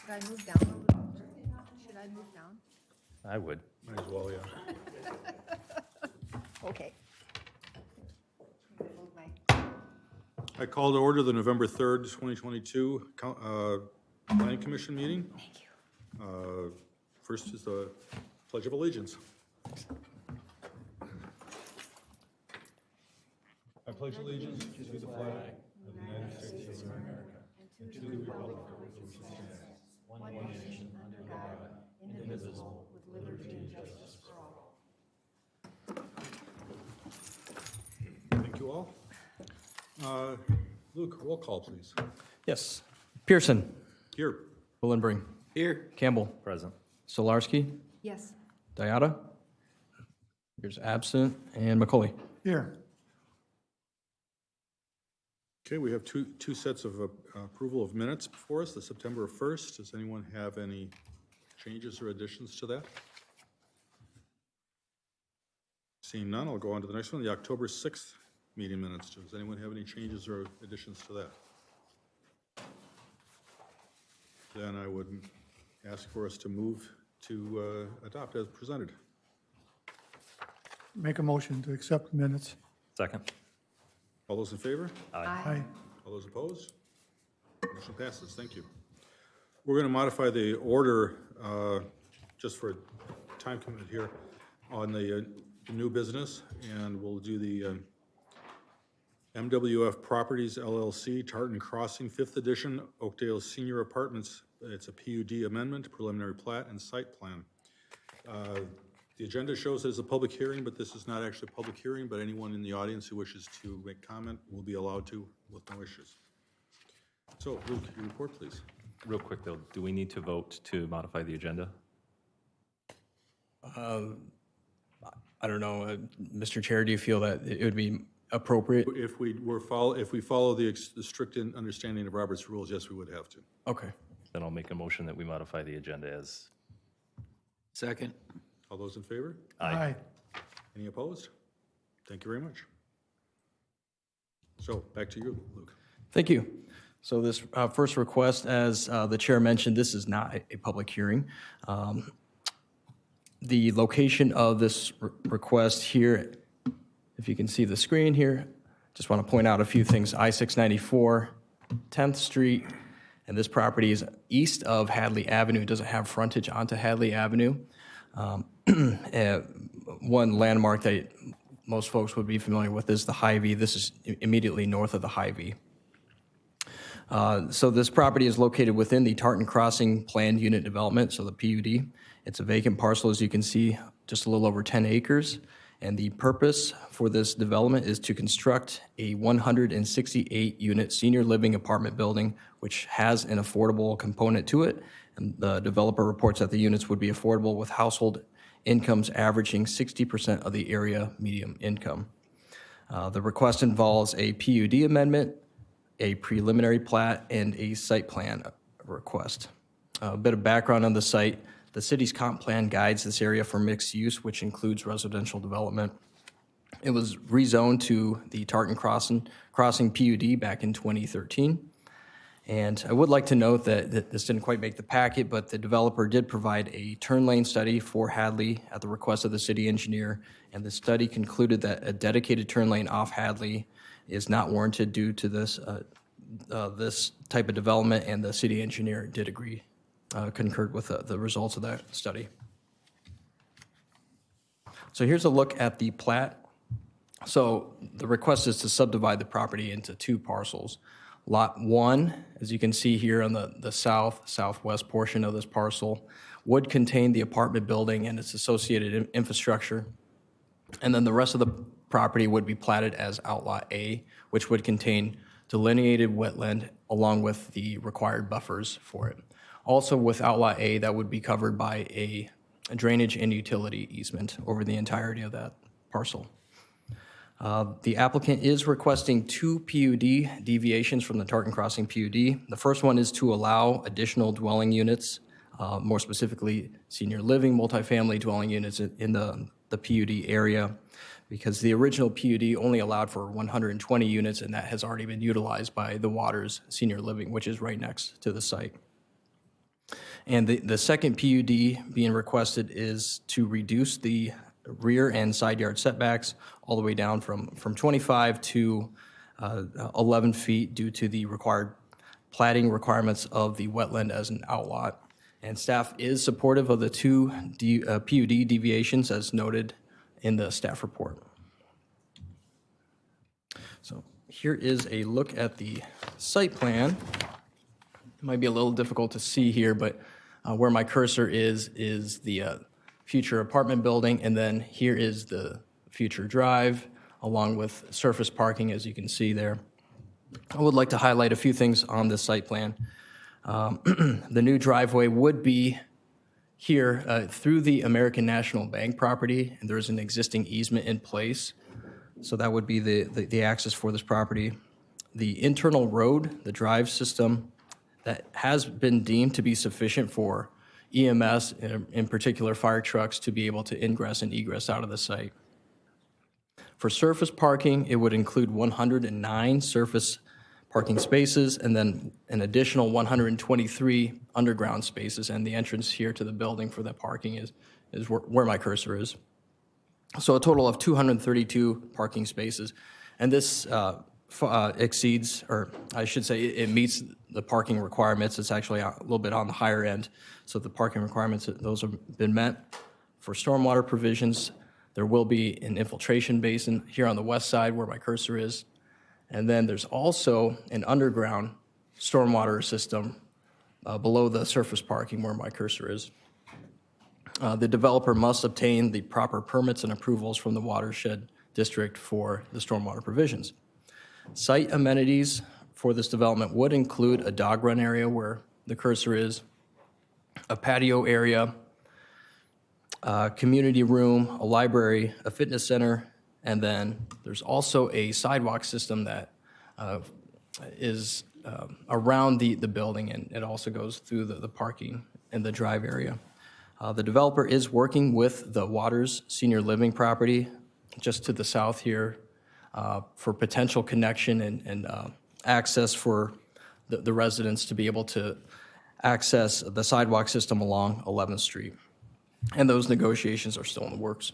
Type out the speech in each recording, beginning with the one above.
Should I move down a little? Should I move down? I would. Might as well, yeah. Okay. I call to order the November 3rd, 2022 Planning Commission meeting. Thank you. First is the Pledge of Allegiance. I pledge allegiance to the flag of the United States of America and to the republic for which it stands, one nation under God, indivisible, with liberty and justice for all. Thank you all. Luke, roll call, please. Yes. Pearson. Here. Glenbrook. Here. Campbell. Present. Solarski. Yes. Diata. Here's absent. And McCauley. Here. Okay, we have two sets of approval of minutes before us, the September 1st. Does anyone have any changes or additions to that? Seeing none, I'll go on to the next one, the October 6th meeting minutes. Does anyone have any changes or additions to that? Then I would ask for us to move to adopt as presented. Make a motion to accept minutes. Second. All those in favor? Aye. All those opposed? Motion passes. Thank you. We're going to modify the order, just for time commitment here, on the new business, and we'll do the MWF Properties LLC, Tartan Crossing, 5th edition, Oakdale Senior Apartments. It's a PUD amendment, preliminary plat, and site plan. The agenda shows there's a public hearing, but this is not actually a public hearing, but anyone in the audience who wishes to make comment will be allowed to with no issues. So, Luke, your report, please. Real quick, though, do we need to vote to modify the agenda? I don't know. Mr. Chair, do you feel that it would be appropriate? If we follow the strict understanding of Robert's rules, yes, we would have to. Okay. Then I'll make a motion that we modify the agenda as. Second. All those in favor? Aye. Any opposed? Thank you very much. So, back to you, Luke. Thank you. So this first request, as the chair mentioned, this is not a public hearing. The location of this request here, if you can see the screen here, just want to point out a few things. I-694, 10th Street, and this property is east of Hadley Avenue. It doesn't have frontage onto Hadley Avenue. One landmark that most folks would be familiar with is the Hy-Vee. This is immediately north of the Hy-Vee. So this property is located within the Tartan Crossing Planned Unit Development, so the PUD. It's a vacant parcel, as you can see, just a little over 10 acres. And the purpose for this development is to construct a 168-unit senior living apartment building, which has an affordable component to it. And the developer reports that the units would be affordable with household incomes averaging 60% of the area median income. The request involves a PUD amendment, a preliminary plat, and a site plan request. A bit of background on the site. The city's comp plan guides this area for mixed use, which includes residential development. It was rezoned to the Tartan Crossing PUD back in 2013. And I would like to note that this didn't quite make the packet, but the developer did provide a turn lane study for Hadley at the request of the city engineer, and the study concluded that a dedicated turn lane off Hadley is not warranted due to this type of development, and the city engineer did agree, concurred with the results of that study. So here's a look at the plat. So the request is to subdivide the property into two parcels. Lot 1, as you can see here on the southwest portion of this parcel, would contain the apartment building and its associated infrastructure. And then the rest of the property would be platted as Outlot A, which would contain delineated wetland along with the required buffers for it. Also with Outlot A, that would be covered by a drainage and utility easement over the entirety of that parcel. The applicant is requesting two PUD deviations from the Tartan Crossing PUD. The first one is to allow additional dwelling units, more specifically senior living multifamily dwelling units in the PUD area, because the original PUD only allowed for 120 units, and that has already been utilized by the Waters Senior Living, which is right next to the site. And the second PUD being requested is to reduce the rear and side yard setbacks all the way down from 25 to 11 feet due to the required platting requirements of the wetland as an outlot. And staff is supportive of the two PUD deviations as noted in the staff report. So here is a look at the site plan. It might be a little difficult to see here, but where my cursor is the future apartment building, and then here is the future drive, along with surface parking, as you can see there. I would like to highlight a few things on this site plan. The new driveway would be here through the American National Bank property, and there's an existing easement in place. So that would be the access for this property. The internal road, the drive system, that has been deemed to be sufficient for EMS, in particular fire trucks, to be able to ingress and egress out of the site. For surface parking, it would include 109 surface parking spaces and then an additional 123 underground spaces, and the entrance here to the building for that parking is where my cursor is. So a total of 232 parking spaces, and this exceeds, or I should say it meets the parking requirements. It's actually a little bit on the higher end, so the parking requirements, those have been met. For stormwater provisions, there will be an infiltration basin here on the west side where my cursor is, and then there's also an underground stormwater system below the surface parking where my cursor is. The developer must obtain the proper permits and approvals from the watershed district for the stormwater provisions. Site amenities for this development would include a dog run area where the cursor is, a patio area, a community room, a library, a fitness center, and then there's also a sidewalk system that is around the building, and it also goes through the parking and the drive area. The developer is working with the Waters Senior Living property just to the south here for potential connection and access for the residents to be able to access the sidewalk system along 11th Street. And those negotiations are still in the works.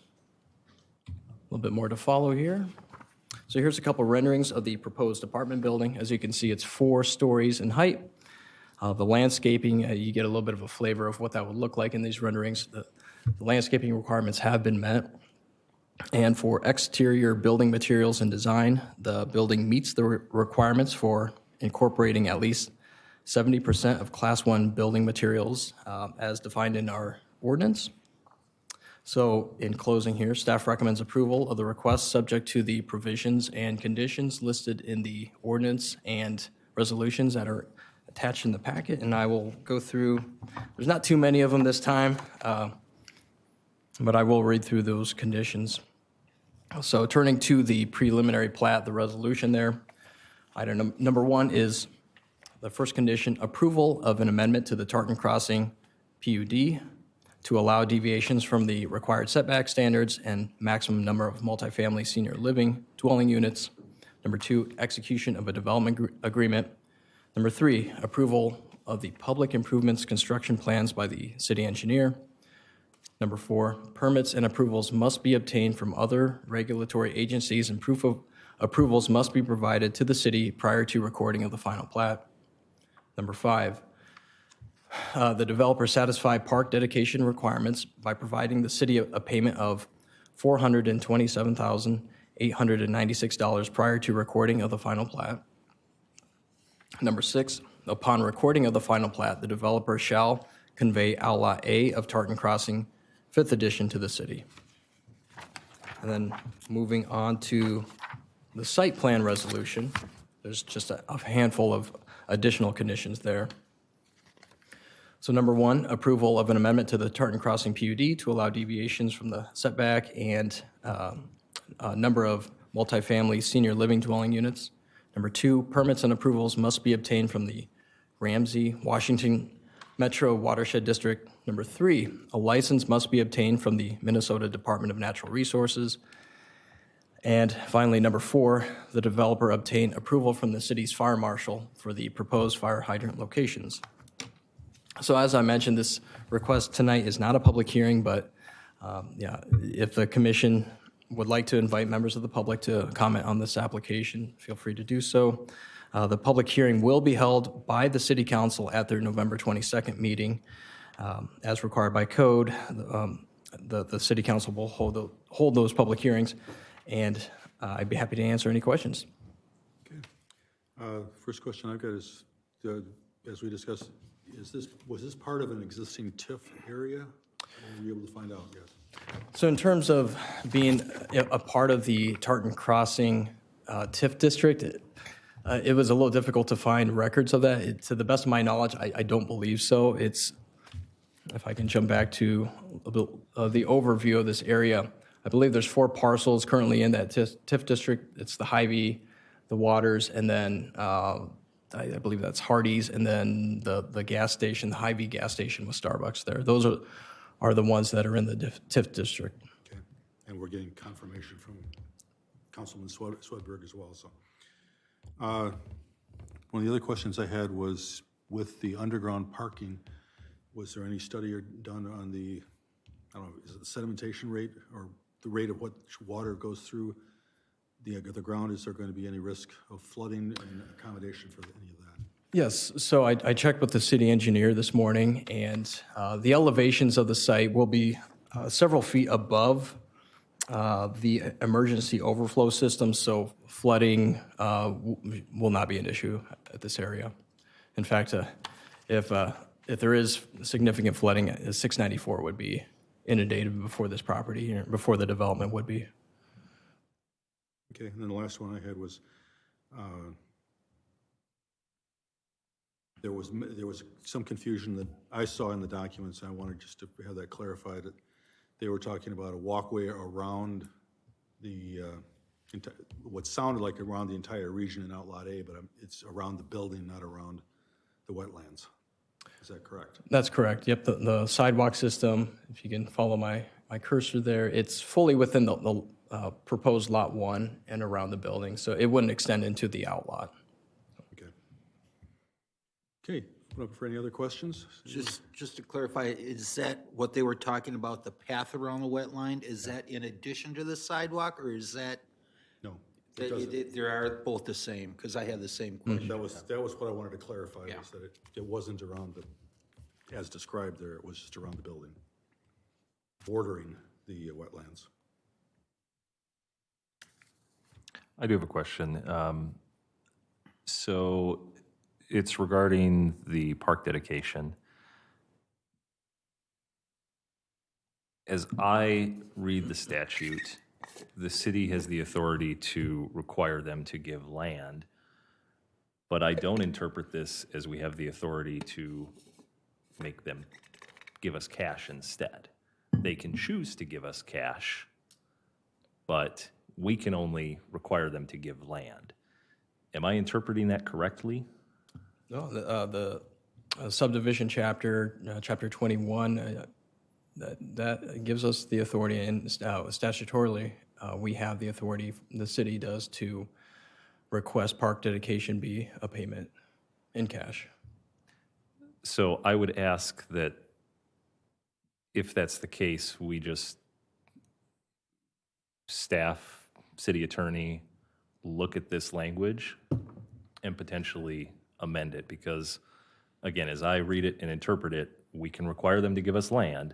A little bit more to follow here. So here's a couple renderings of the proposed apartment building. As you can see, it's 4 stories in height. The landscaping, you get a little bit of a flavor of what that would look like in these renderings. The landscaping requirements have been met. And for exterior building materials and design, the building meets the requirements for incorporating at least 70% of Class 1 building materials as defined in our ordinance. So in closing here, staff recommends approval of the request subject to the provisions and conditions listed in the ordinance and resolutions that are attached in the packet, and I will go through, there's not too many of them this time, but I will read through those conditions. So turning to the preliminary plat, the resolution there, item number 1 is the first condition, approval of an amendment to the Tartan Crossing PUD to allow deviations from the required setback standards and maximum number of multifamily senior living dwelling units. Number 2, execution of a development agreement. Number 3, approval of the public improvements construction plans by the city engineer. Number 4, permits and approvals must be obtained from other regulatory agencies, and proof of approvals must be provided to the city prior to recording of the final plat. Number 5, the developer satisfy park dedication requirements by providing the city a payment of $427,896 prior to recording of the final plat. Number 6, upon recording of the final plat, the developer shall convey Outlot A of Tartan Crossing, 5th edition, to the city. And then moving on to the site plan resolution, there's just a handful of additional conditions there. So number 1, approval of an amendment to the Tartan Crossing PUD to allow deviations from the setback and a number of multifamily senior living dwelling units. Number 2, permits and approvals must be obtained from the Ramsey, Washington Metro Watershed District. Number 3, a license must be obtained from the Minnesota Department of Natural Resources. And finally, number 4, the developer obtain approval from the city's fire marshal for the proposed fire hydrant locations. So as I mentioned, this request tonight is not a public hearing, but yeah, if the commission would like to invite members of the public to comment on this application, feel free to do so. The public hearing will be held by the city council at their November 22nd meeting. As required by code, the city council will hold those public hearings, and I'd be happy to answer any questions. First question I've got is, as we discussed, was this part of an existing TIF area? Were you able to find out? Yes. So in terms of being a part of the Tartan Crossing TIF district, it was a little difficult to find records of that. To the best of my knowledge, I don't believe so. It's, if I can jump back to the overview of this area, I believe there's 4 parcels currently in that TIF district. It's the Hy-Vee, the Waters, and then I believe that's Hardee's, and then the gas station, the Hy-Vee gas station with Starbucks there. Those are the ones that are in the TIF district. Okay, and we're getting confirmation from Councilman Swedberg as well, so. One of the other questions I had was, with the underground parking, was there any study done on the, I don't know, is it the sedimentation rate or the rate of what water goes through the ground? Is there going to be any risk of flooding and accommodation for any of that? Yes, so I checked with the city engineer this morning, and the elevations of the site will be several feet above the emergency overflow system, so flooding will not be an issue at this area. In fact, if there is significant flooding, 694 would be inundated before this property, before the development would be. Okay, and then the last one I had was, there was some confusion that I saw in the documents, and I wanted just to have that clarified. That they were talking about a walkway around the, what sounded like around the entire region in Outlot A, but it's around the building, not around the wetlands. Is that correct? That's correct. Yep, the sidewalk system, if you can follow my cursor there, it's fully within the proposed Lot 1 and around the building, so it wouldn't extend into the outlot. Okay. Okay, open up for any other questions? Just to clarify, is that what they were talking about, the path around the wetland? Is that in addition to the sidewalk, or is that? No. It doesn't. They are both the same, because I had the same question. That was what I wanted to clarify, was that it wasn't around the, as described there, it was just around the building, bordering the wetlands. I do have a question. So it's regarding the park dedication. As I read the statute, the city has the authority to require them to give land, but I don't interpret this as we have the authority to make them give us cash instead. They can choose to give us cash, but we can only require them to give land. Am I interpreting that correctly? No, the subdivision chapter, chapter 21, that gives us the authority, and statutorily, we have the authority, the city does, to request park dedication be a payment in cash. So I would ask that if that's the case, we just staff, city attorney, look at this language and potentially amend it, because again, as I read it and interpret it, we can require them to give us land,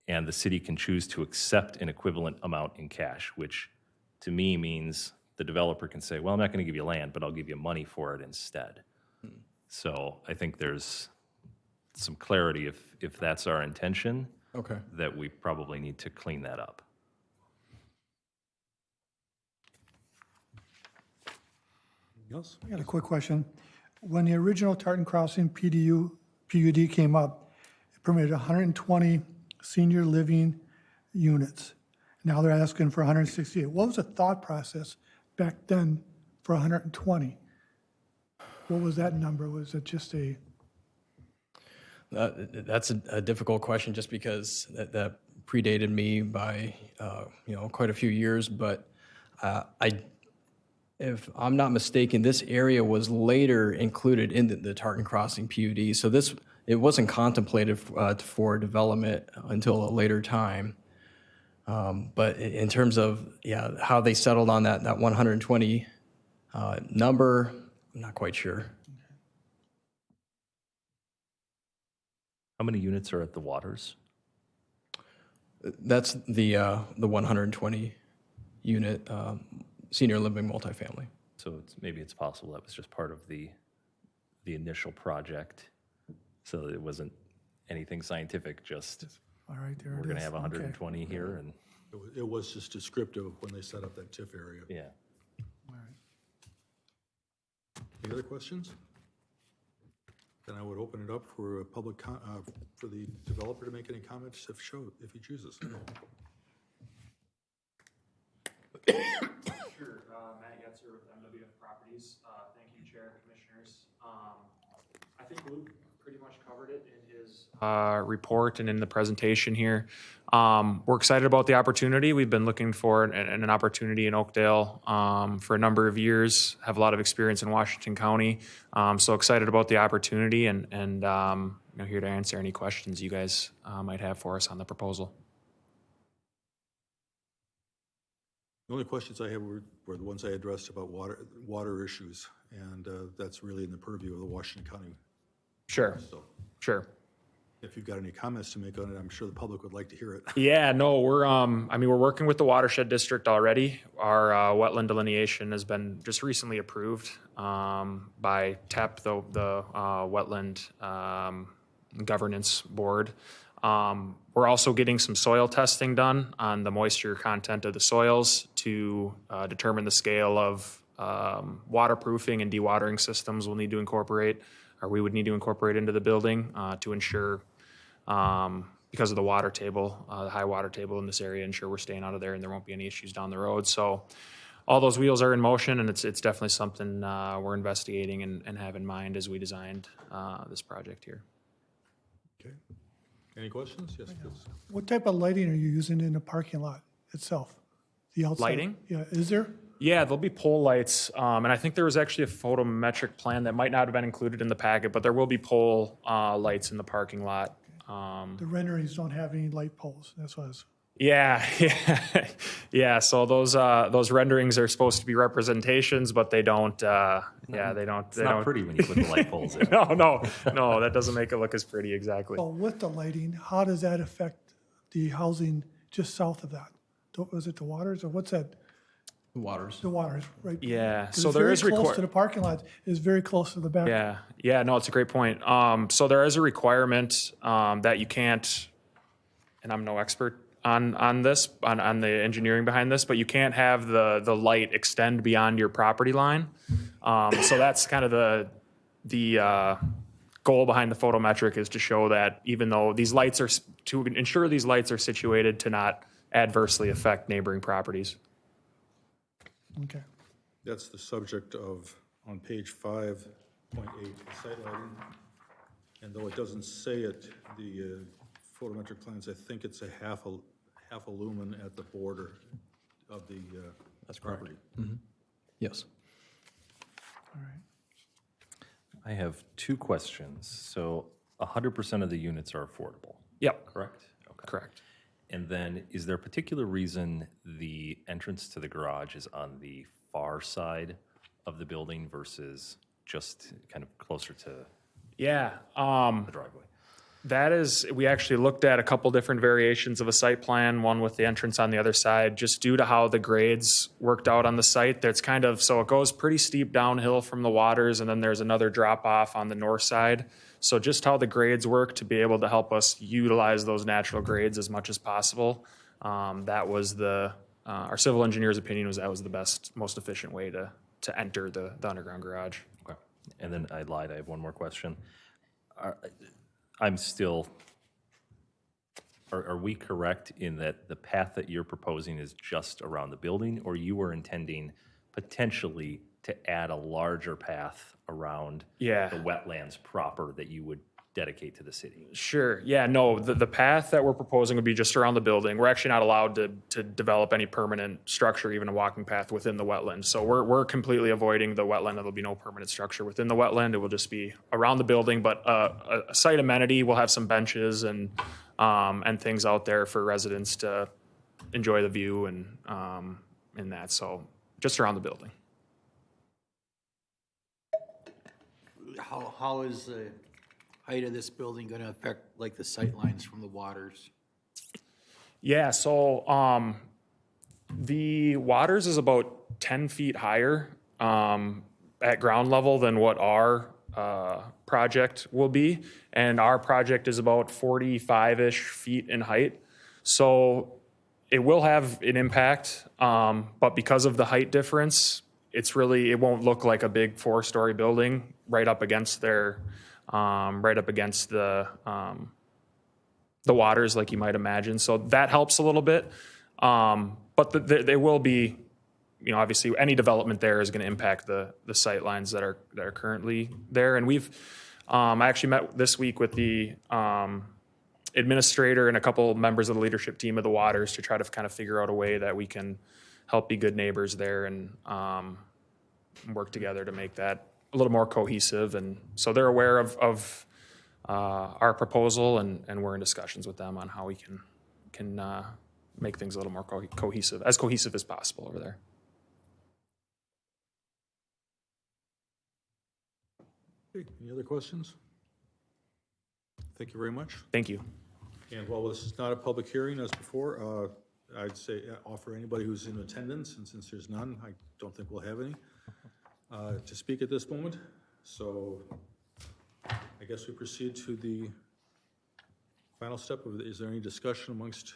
and the city can choose to accept an equivalent amount in cash, which to me means the developer can say, well, I'm not going to give you land, but I'll give you money for it instead. So I think there's some clarity, if that's our intention, Okay. that we probably need to clean that up. Anything else? I got a quick question. When the original Tartan Crossing PUD came up, it permitted 120 senior living units. Now they're asking for 168. What was the thought process back then for 120? What was that number? Was it just a? That's a difficult question, just because that predated me by quite a few years. But if I'm not mistaken, this area was later included in the Tartan Crossing PUD. So it wasn't contemplated for development until a later time. But in terms of, how they settled on that 120 number, I'm not quite sure. How many units are at the Waters? That's the 120 unit senior living multifamily. So maybe it's possible that was just part of the initial project. So it wasn't anything scientific, just All right, there it is. we're going to have Okay. 120 here and, It was just descriptive when they set up that TIF area. yeah. All right. Any other questions? Then I would open it up for a public, for the developer to make any comments if he chooses. Sure, Matt Yetzer with MWF Properties. Thank you, Chair, Commissioners. I think Luke pretty much covered it in his report and in the presentation here. We're excited about the opportunity. We've been looking for an opportunity in Oakdale for a number of years, have a lot of experience in Washington County. So excited about the opportunity and here to answer any questions you guys might have for us on the proposal. The only questions I had were the ones I addressed about water issues, and that's really in the purview of the Washington County. Sure, So sure. if you've got any comments to make on it, I'm sure the public would like to hear it. Yeah, no, we're working with the watershed district already. Our wetland delineation has been just recently approved by TEP, the Wetland Governance Board. We're also getting some soil testing done on the moisture content of the soils to determine the scale of waterproofing and dewatering systems we'll need to incorporate, or we would need to incorporate into the building to ensure, because of the water table, the high water table in this area, ensure we're staying out of there and there won't be any issues down the road. So all those wheels are in motion, and it's definitely something we're investigating and have in mind as we designed this project here. Okay. Any questions? Yes, please. What type of lighting are you using in the parking lot itself? The outside? Lighting? Yeah, is there? Yeah, there'll be pole lights, and I think there was actually a photometric plan that might not have been included in the packet, but there will be pole lights in the parking lot. The renderings don't have any light poles, that's what I was. Yeah. So those renderings are supposed to be representations, but they don't. They don't. It's not pretty when you put the light poles in. No, that doesn't make it look as pretty. Exactly. Well, with the lighting, how does that affect the housing just south of that? Was it the Waters or what's that? Waters. The Waters, right? Yeah. 'Cause So it's there very is close to the parking lot. It's very close to the back. Yeah. No, it's a great point. So there is a requirement that you can't, and I'm no expert on this, on the engineering behind this, but you can't have the light extend beyond your property line. So that's kind of the goal behind the photometric, is to show that even though these lights are, to ensure these lights are situated to not adversely affect neighboring properties. Okay. That's the subject of, on page 5.8, site lighting. And though it doesn't say it, the photometric plans, I think it's a half a lumen at the border of the property. Yes. All right. I have two questions. So 100% of the units are affordable, Yep, correct? Okay. correct. And then is there a particular reason the entrance to the garage is on the far side of the building versus just kind of closer to Yeah. the driveway? That is, we actually looked at a couple different variations of a site plan, one with the entrance on the other side, just due to how the grades worked out on the site. That's kind of, so it goes pretty steep downhill from the Waters, and then there's another drop off on the north side. So just how the grades work to be able to help us utilize those natural grades as much as possible. That was our civil engineer's opinion was that was the best, most efficient way to enter the underground garage. Okay. And then I lied, I have one more question. I'm still, are we correct in that the path that you're proposing is just around the building, or you were intending potentially to add a larger path around Yeah. the wetlands proper that you would dedicate to the city. Sure. Yeah, no, the path that we're proposing would be just around the building. We're actually not allowed to develop any permanent structure, even a walking path within the wetland. So we're completely avoiding the wetland. There'll be no permanent structure within the wetland. It will just be around the building, but a site amenity. We'll have some benches and things out there for residents to enjoy the view and that. So just around the building. How is the height of this building going to affect like the sight lines from the waters? Yeah, so the waters is about 10 feet higher at ground level than what our project will be. And our project is about 45-ish feet in height. So it will have an impact, but because of the height difference, it won't look like a big 4-story building right up against the waters, like you might imagine. So that helps a little bit. But there will be, obviously any development there is going to impact the sight lines that are currently there. And I actually met this week with the administrator and a couple members of the leadership team of the waters to try to kind of figure out a way that we can help be good neighbors there and work together to make that a little more cohesive. And so they're aware of our proposal, and we're in discussions with them on how we can make things a little more cohesive as possible over there. Okay, any other questions? Thank you very much. Thank you. And while this is not a public hearing as before, I'd say offer anybody who's in attendance, and since there's none, I don't think we'll have any, to speak at this moment. So I guess we proceed to the final step. Is there any discussion amongst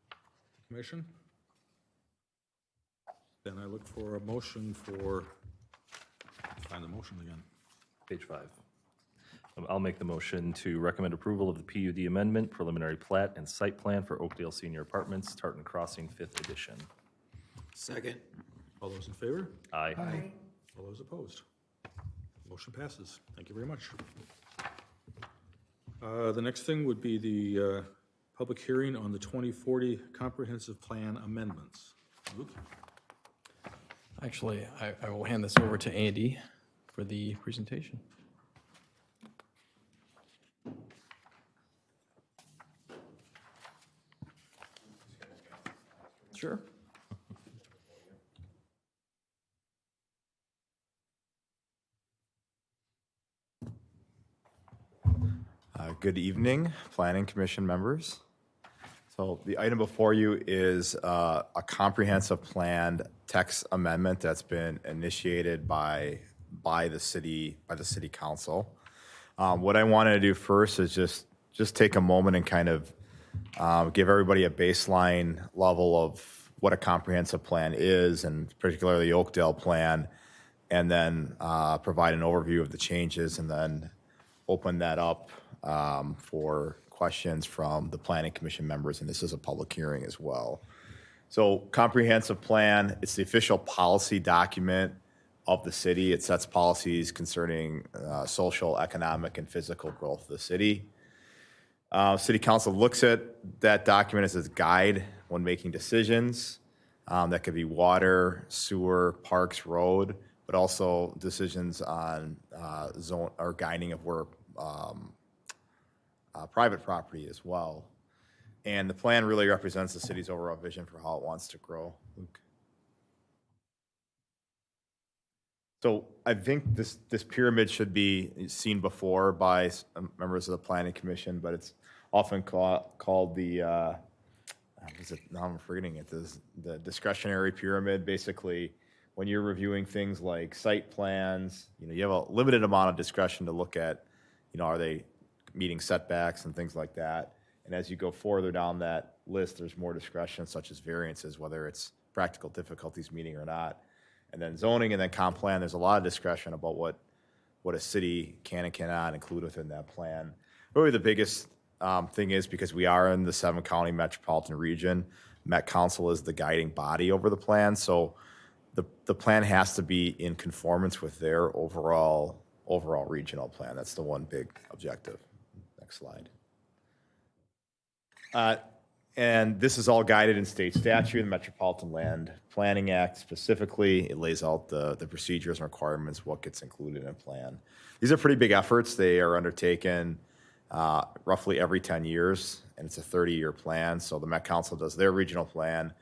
the commission? Then I look for a motion find the motion again. Page 5. I'll make the motion to recommend approval of the PUD amendment, preliminary plat, and site plan for Oakdale Senior Apartments, Tartan Crossing, 5th edition. Second. All those in favor? Aye. All those opposed? Motion passes. Thank you very much. The next thing would be the public hearing on the 2040 Comprehensive Plan amendments. Luke? Actually, I will hand this over to Andy for the presentation. Sure. Good evening, Planning Commission members. So the item before you is a comprehensive plan text amendment that's been initiated by the city council. What I wanted to do first is just take a moment and kind of give everybody a baseline level of what a comprehensive plan is, and particularly the Oakdale plan, and then provide an overview of the changes, and then open that up for questions from the Planning Commission members, and this is a public hearing as well. So comprehensive plan, it's the official policy document of the city. It sets policies concerning social, economic, and physical growth of the city. City Council looks at that document as a guide when making decisions. That could be water, sewer, parks, road, but also decisions on zone or guiding of where private property as well. And the plan really represents the city's overall vision for how it wants to grow. Luke. So I think this pyramid should be seen before by members of the Planning Commission, but it's often called the, now I'm forgetting it, the discretionary pyramid. Basically, when you're reviewing things like site plans, you have a limited amount of discretion to look at, are they meeting setbacks and things like that. And as you go further down that list, there's more discretion, such as variances, whether it's practical difficulties meeting or not. And then zoning and then comp plan, there's a lot of discretion about what a city can and cannot include within that plan. Really the biggest thing is, because we are in the 7-county metropolitan region, Met Council is the guiding body over the plan. So the plan has to be in conformance with their overall regional plan. That's the one big objective. Next slide. And this is all guided in state statute, the Metropolitan Land Planning Act specifically. It lays out the procedures and requirements, what gets included in a plan. These are pretty big efforts. They are undertaken roughly every 10 years, and it's a 30-year plan. So the Met Council does their regional plan,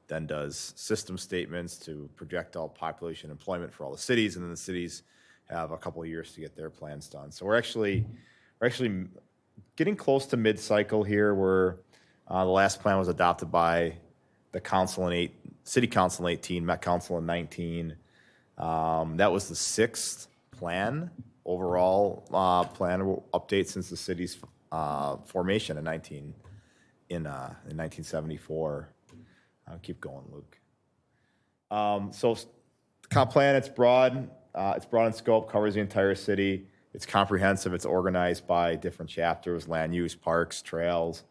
then does system statements to project all population employment for all the cities, and then the cities have a couple of years to get their plans done. So we're actually getting close to mid-cycle here, where the last plan was adopted by the council in City Council in 18, Met Council in 19. That was the 6th plan, overall plan update since the city's formation in 1974. I'll keep going, Luke. So the comp plan, it's broad in scope, covers the entire city. It's comprehensive. It's organized by different chapters: land use, parks, trails,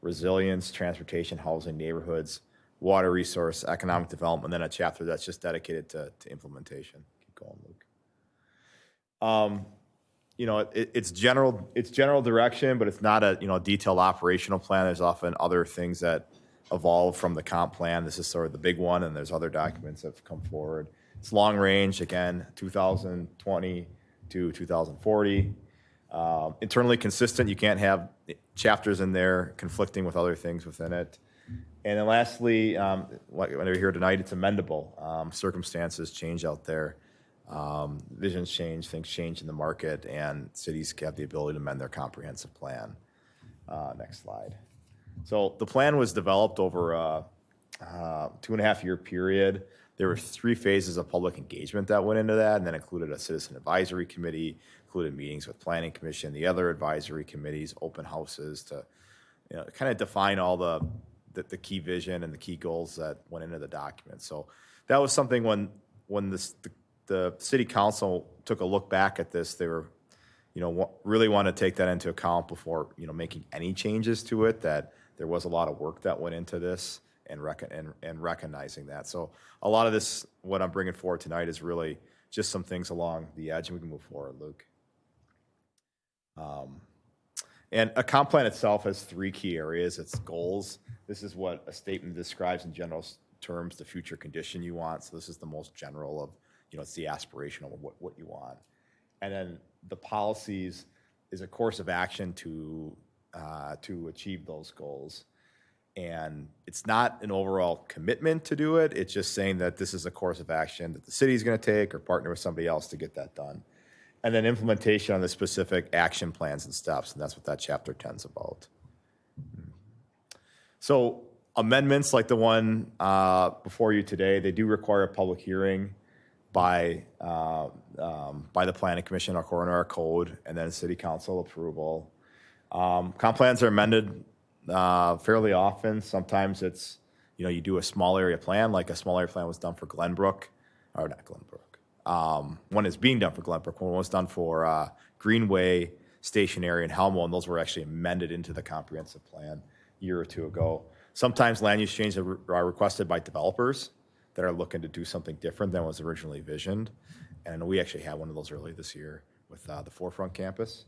resilience, transportation, housing, neighborhoods, water resource, economic development, and then a chapter that's just dedicated to implementation. Keep going, Luke. It's general direction, but it's not a detailed operational plan. There's often other things that evolve from the comp plan. This is sort of the big one, and there's other documents that have come forward. It's long range, again, 2020 to 2040. Internally consistent. You can't have chapters in there conflicting with other things within it. And then lastly, when we're here tonight, it's amendable. Circumstances change out there. Visions change, things change in the market, and cities have the ability to amend their comprehensive plan. Next slide. So the plan was developed over a 2.5-year period. There were 3 phases of public engagement that went into that, and then included a citizen advisory committee, included meetings with planning commission, the other advisory committees, open houses to kind of define all the key vision and the key goals that went into the document. So that was something when the city council took a look back at this, they were really want to take that into account before making any changes to it, that there was a lot of work that went into this, and recognizing that. So a lot of this, what I'm bringing forward tonight, is really just some things along the edge, and we can move forward, Luke. And a comp plan itself has 3 key areas. It's goals. This is what a statement describes in general terms, the future condition you want. So this is the most general of, it's the aspirational of what you want. And then the policies is a course of action to achieve those goals. And it's not an overall commitment to do it. It's just saying that this is a course of action that the city is going to take, or partner with somebody else to get that done. And then implementation on the specific action plans and steps, and that's what that chapter 10 is about. So amendments like the one before you today, they do require a public hearing by the Planning Commission, according to our code, and then city council approval. Comp plans are amended fairly often. Sometimes it's, you do a small area plan, like a small area plan was done for Glenbrook, or not Glenbrook. One is being done for Glenbrook. One was done for Greenway, Station Area, and Helmo, and those were actually amended into the comprehensive plan a year or 2 ago. Sometimes land use changes are requested by developers that are looking to do something different than was originally visioned. And we actually had one of those early this year with the Forefront campus.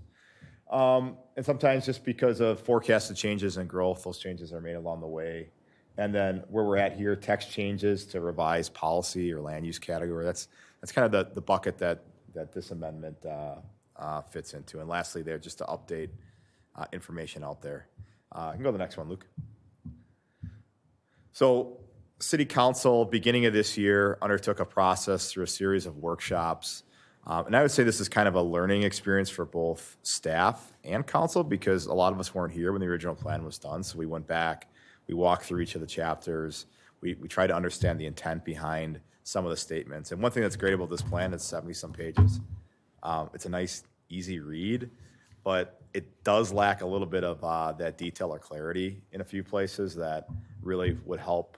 And sometimes just because of forecasted changes and growth, those changes are made along the way. And then where we're at here, text changes to revise policy or land use category. That's kind of the bucket that this amendment fits into. And lastly, there, just to update information out there. You can go to the next one, Luke. So City Council, beginning of this year, undertook a process through a series of workshops. And I would say this is kind of a learning experience for both staff and council, because a lot of us weren't here when the original plan was done. So we went back, we walked through each of the chapters. We tried to understand the intent behind some of the statements. And one thing that's great about this plan, it's 70-some pages. It's a nice, easy read, but it does lack a little bit of that detail or clarity in a few places that really would help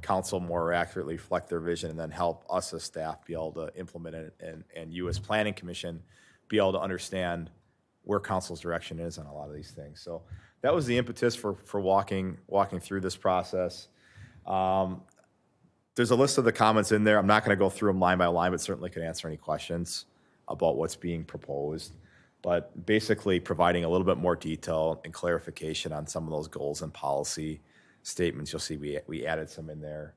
council more accurately reflect their vision, and then help us as staff be able to implement it, and you as planning commission be able to understand where council's direction is on a lot of these things. So that was the impetus for walking through this process. There's a list of the comments in there. I'm not going to go through them line by line, but certainly can answer any questions about what's being proposed. but basically providing a little bit more detail and clarification on some of those goals and policy statements. You'll see we added some in there.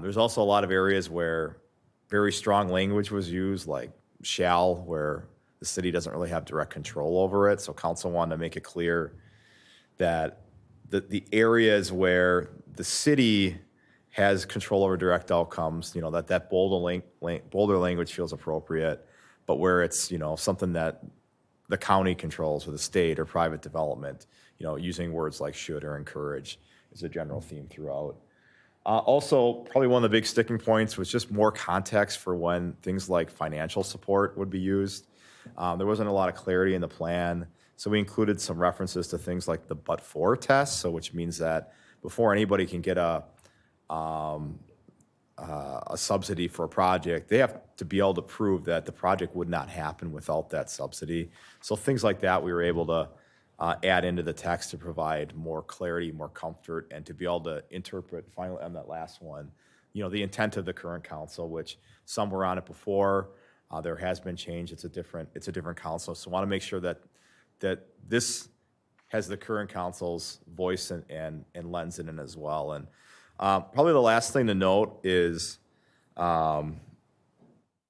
There's also a lot of areas where very strong language was used, like shall, where the city doesn't really have direct control over it. So council wanted to make it clear that the areas where the city has control over direct outcomes, that bolder language feels appropriate, but where it's, something that the county controls or the state or private development, using words like should or encourage is a general theme throughout. Also, probably one of the big sticking points was just more context for when things like financial support would be used. There wasn't a lot of clarity in the plan, so we included some references to things like the but-for test, so which means that before anybody can get a subsidy for a project, they have to be able to prove that the project would not happen without that subsidy. So things like that we were able to add into the text to provide more clarity, more comfort, and to be able to interpret finally on that last one, the intent of the current council, which some were on it before. There has been change. It's a different council. So I want to make sure that this has the current council's voice and lens in it as well. And probably the last thing to note is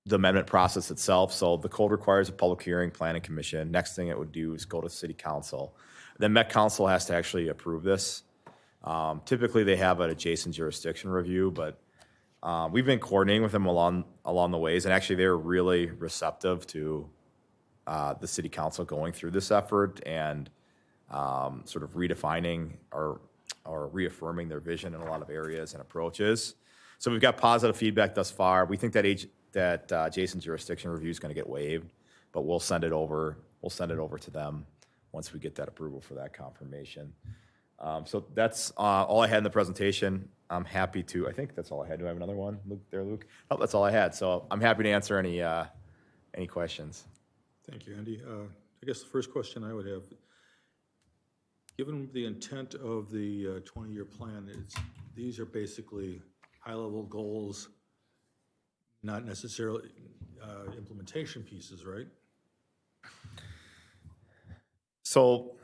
the amendment process itself. So the code requires a public hearing, planning commission. Next thing it would do is go to city council. Then Met Council has to actually approve this. Typically they have an adjacent jurisdiction review, but we've been coordinating with them along the ways, and actually they're really receptive to the city council going through this effort and sort of redefining or reaffirming their vision in a lot of areas and approaches. So we've got positive feedback thus far. We think that adjacent jurisdiction review is going to get waived, but we'll send it over to them once we get that approval for that confirmation. So that's all I had in the presentation. I'm happy to, I think that's all I had. Do I have another one, Luke? Oh, that's all I had. So I'm happy to answer any questions. Thank you, Andy. I guess the first question I would have, given the intent of the 20-year plan, these are basically high-level goals, not necessarily implementation pieces, right? So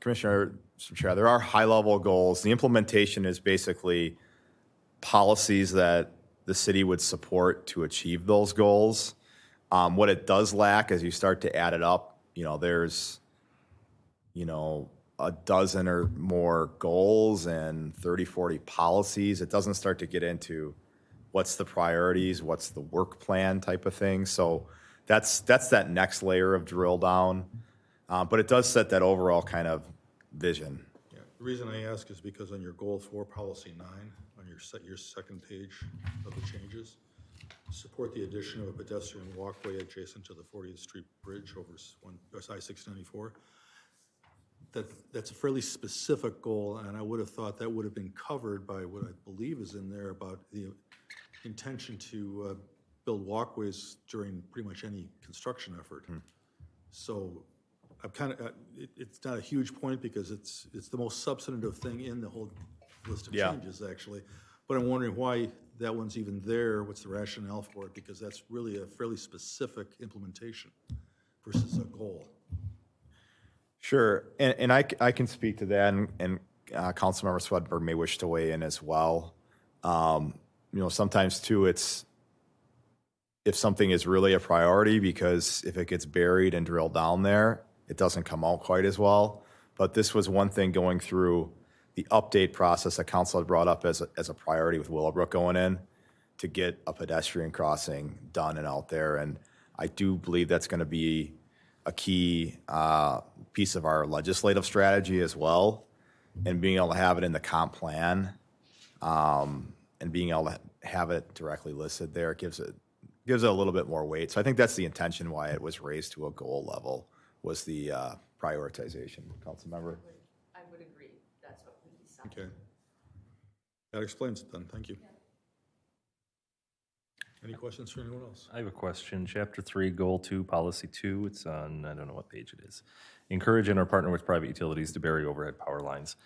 Commissioner, Mr. Chair, there are high-level goals. The implementation is basically policies that the city would support to achieve those goals. What it does lack, as you start to add it up, there's, a dozen or more goals and 30, 40 policies. It doesn't start to get into what's the priorities, what's the work plan type of thing. So that's that next layer of drill down. But it does set that overall kind of vision. Yeah. The reason I ask is because on your goal 4, policy 9, on your second page of the changes, support the addition of a pedestrian walkway adjacent to the 40th Street Bridge over I-694. That's a fairly specific goal, and I would have thought that would have been covered by what I believe is in there about the intention to build walkways during pretty much any construction effort. So I'm kind of, it's not a huge point because it's the most substantive thing in the whole list of changes, actually. But I'm wondering why that one's even there. What's the rationale for it? Because that's really a fairly specific implementation versus a goal. Sure, and I can speak to that, and Councilmember Swedberg may wish to weigh in as well. Sometimes too, it's if something is really a priority, because if it gets buried and drilled down there, it doesn't come out quite as well. But this was one thing going through the update process that council had brought up as a priority with Willowbrook going in to get a pedestrian crossing done and out there. And I do believe that's going to be a key piece of our legislative strategy as well, and being able to have it in the comp plan and being able to have it directly listed there gives it a little bit more weight. So I think that's the intention why it was raised to a goal level, was the prioritization. Councilmember? I would agree. That's what we decided. Okay. That explains it then. Thank you. Any questions for anyone else? I have a question. Chapter 3, Goal 2, Policy 2. It's on, I don't know what page it is. Encourage and or partner with private utilities to bury overhead power lines.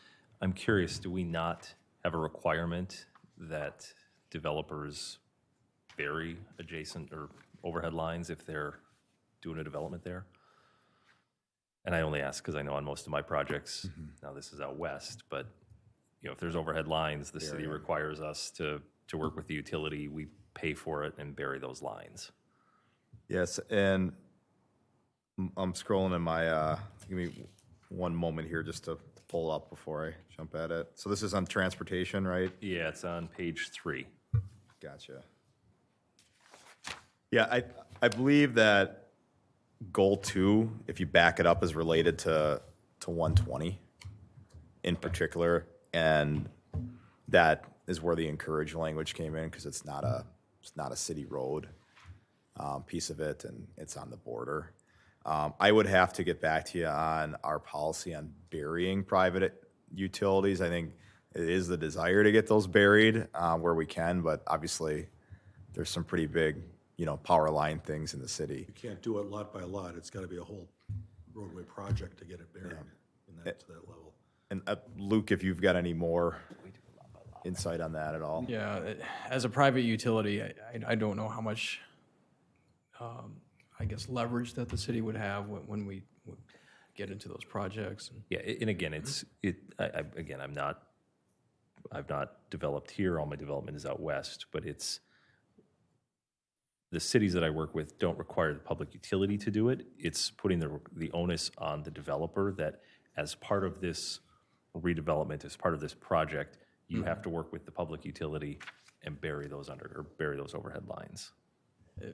I'm curious, do we not have a requirement that developers bury adjacent or overhead lines if they're doing a development there. And I only ask because I know on most of my projects, now this is out west, but if there's overhead lines, the city requires us to work with the utility. We pay for it and bury those lines. Yes, and I'm scrolling in my, give me one moment here just to pull up before I jump at it. So this is on transportation, right? Yeah, it's on page 3. Gotcha. Yeah, I believe that goal 2, if you back it up, is related to 120 in particular, and that is where the encourage language came in because it's not a city road piece of it, and it's on the border. I would have to get back to you on our policy on burying private utilities. I think it is the desire to get those buried where we can, but obviously there's some pretty big, power line things in the city. You can't do it lot by lot. It's got to be a whole roadway project to get it buried to that level. And Luke, if you've got any more insight on that at all? Yeah, as a private utility, I don't know how much, I guess, leverage that the city would have when we get into those projects. Yeah, and again, I've not developed here. All my development is out west, but it's the cities that I work with don't require the public utility to do it. It's putting the onus on the developer that as part of this redevelopment, as part of this project, you have to work with the public utility and bury those overhead lines.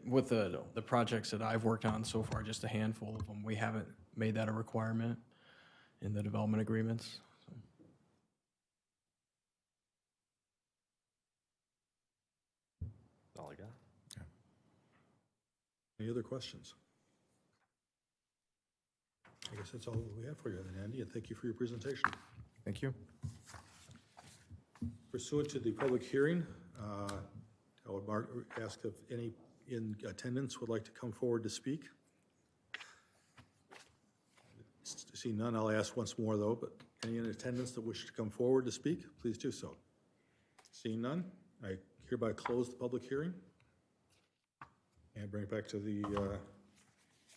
With the projects that I've worked on so far, just a handful of them, we haven't made that a requirement in the development agreements. That's all I got. Any other questions? I guess that's all we have for you then, Andy, and thank you for your presentation. Thank you. Pursuant to the public hearing, I would ask if any in attendance would like to come forward to speak. See none, I'll ask once more though, but any in attendance that wish to come forward to speak, please do so. Seeing none, I hereby close the public hearing and bring it back to the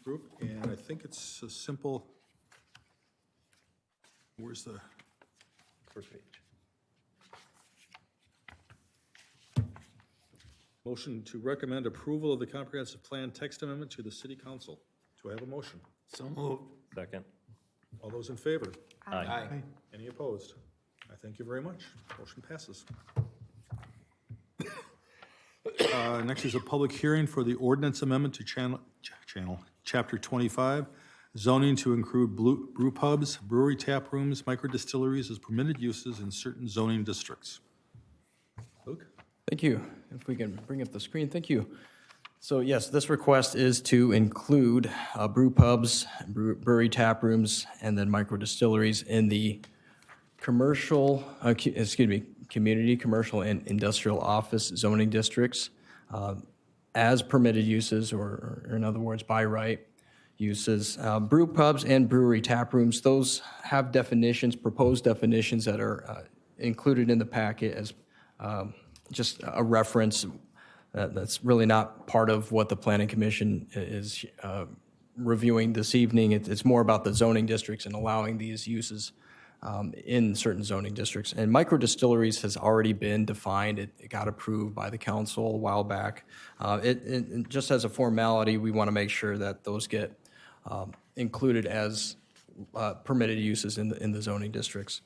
group. And I think it's a simple, where's the First page. motion to recommend approval of the comprehensive plan text amendment to the city council? Do I have a motion? So moved. Second. All those in favor? Aye. Any opposed? I thank you very much. Motion passes. Next is a public hearing for the ordinance amendment to Chapter 25, zoning to include brew pubs, brewery tap rooms, microdistilleries as permitted uses in certain zoning districts. Luke? Thank you. If we can bring up the screen, thank you. So yes, this request is to include brew pubs, brewery tap rooms, and then microdistilleries in the community, commercial, and industrial office zoning districts as permitted uses, or in other words, by right uses. Brew pubs and brewery tap rooms, those have definitions, proposed definitions that are included in the packet as just a reference. That's really not part of what the Planning Commission is reviewing this evening. It's more about the zoning districts and allowing these uses in certain zoning districts. And microdistilleries has already been defined. It got approved by the council a while back. It just as a formality, we want to make sure that those get included as permitted uses in the zoning districts.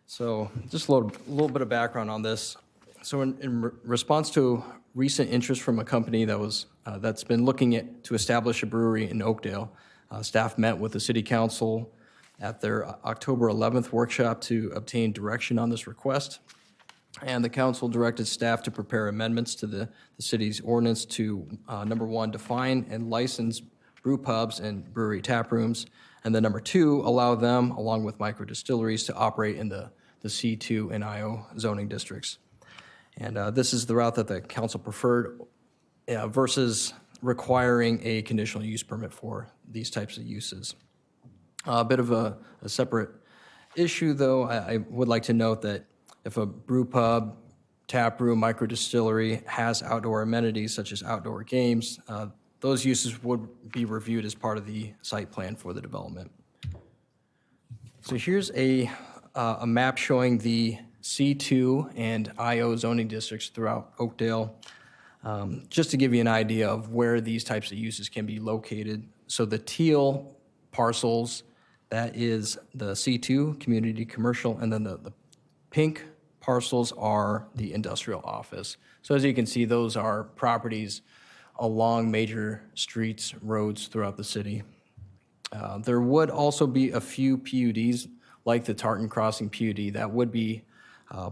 So just a little bit of background on this. So in response to recent interest from a company that's been looking to establish a brewery in Oakdale, staff met with the city council at their October 11th workshop to obtain direction on this request. And the council directed staff to prepare amendments to the city's ordinance to, number one, define and license brew pubs and brewery tap rooms. And then number two, allow them, along with microdistilleries, to operate in the C2 and IO zoning districts. And this is the route that the council preferred versus requiring a conditional use permit for these types of uses. A bit of a separate issue, though. I would like to note that if a brew pub, tap room, microdistillery has outdoor amenities such as outdoor games, those uses would be reviewed as part of the site plan for the development. So here's a map showing the C2 and IO zoning districts throughout Oakdale, just to give you an idea of where these types of uses can be located. So the teal parcels, that is the C2, community commercial, and then the pink parcels are the industrial office. So as you can see, those are properties along major streets, roads throughout the city. There would also be a few PUDs, like the Tartan Crossing PUD, that would be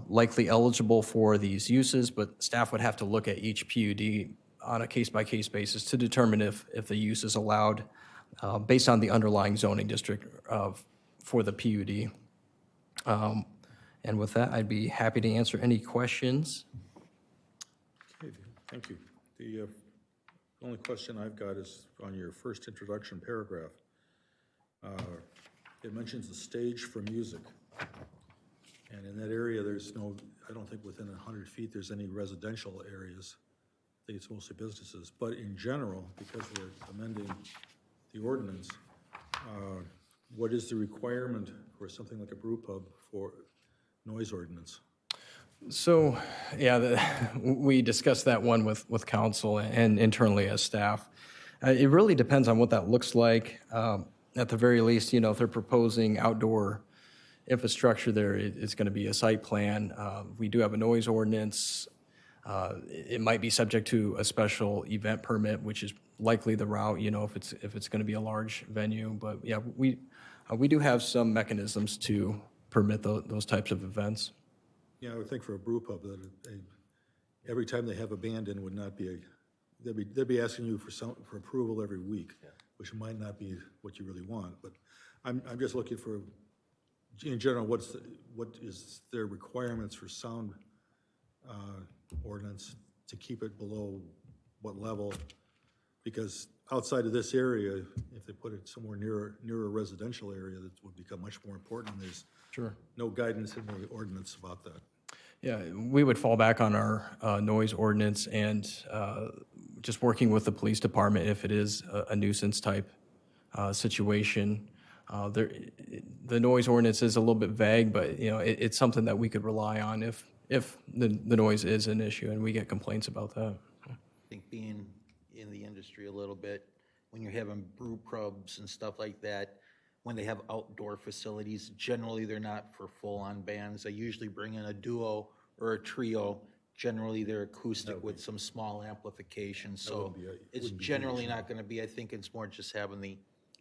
likely eligible for these uses, but staff would have to look at each PUD on a case-by-case basis to determine if the use is allowed based on the underlying zoning district for the PUD. And with that, I'd be happy to answer any questions. Okay, thank you. The only question I've got is on your first introduction paragraph. It mentions the stage for music. And in that area, there's no, I don't think within 100 feet there's any residential areas. I think it's mostly businesses. But in general, because we're amending the ordinance, what is the requirement for something like a brew pub for noise ordinance? So, yeah, we discussed that one with council and internally as staff. It really depends on what that looks like. At the very least, if they're proposing outdoor infrastructure there, it's going to be a site plan. We do have a noise ordinance. It might be subject to a special event permit, which is likely the route, if it's going to be a large venue. But yeah, we do have some mechanisms to permit those types of events. Yeah, I would think for a brew pub that every time they have a band in would not be they'd be asking you for approval every week, which might not be what you really want. But I'm just looking for, in general, what is their requirements for sound ordinance to keep it below what level? Because outside of this area, if they put it somewhere near a residential area, that would become much more important. And there's no guidance in the ordinance about that. Yeah, we would fall back on our noise ordinance and just working with the police department if it is a nuisance type situation. The noise ordinance is a little bit vague, but it's something that we could rely on if the noise is an issue and we get complaints about that. I think being in the industry a little bit, when you're having brew pubs and stuff like that, when they have outdoor facilities, generally they're not for full-on bands. They usually bring in a duo or a trio. Generally, they're acoustic with some small amplification. So it's generally not going to be, I think it's more just having the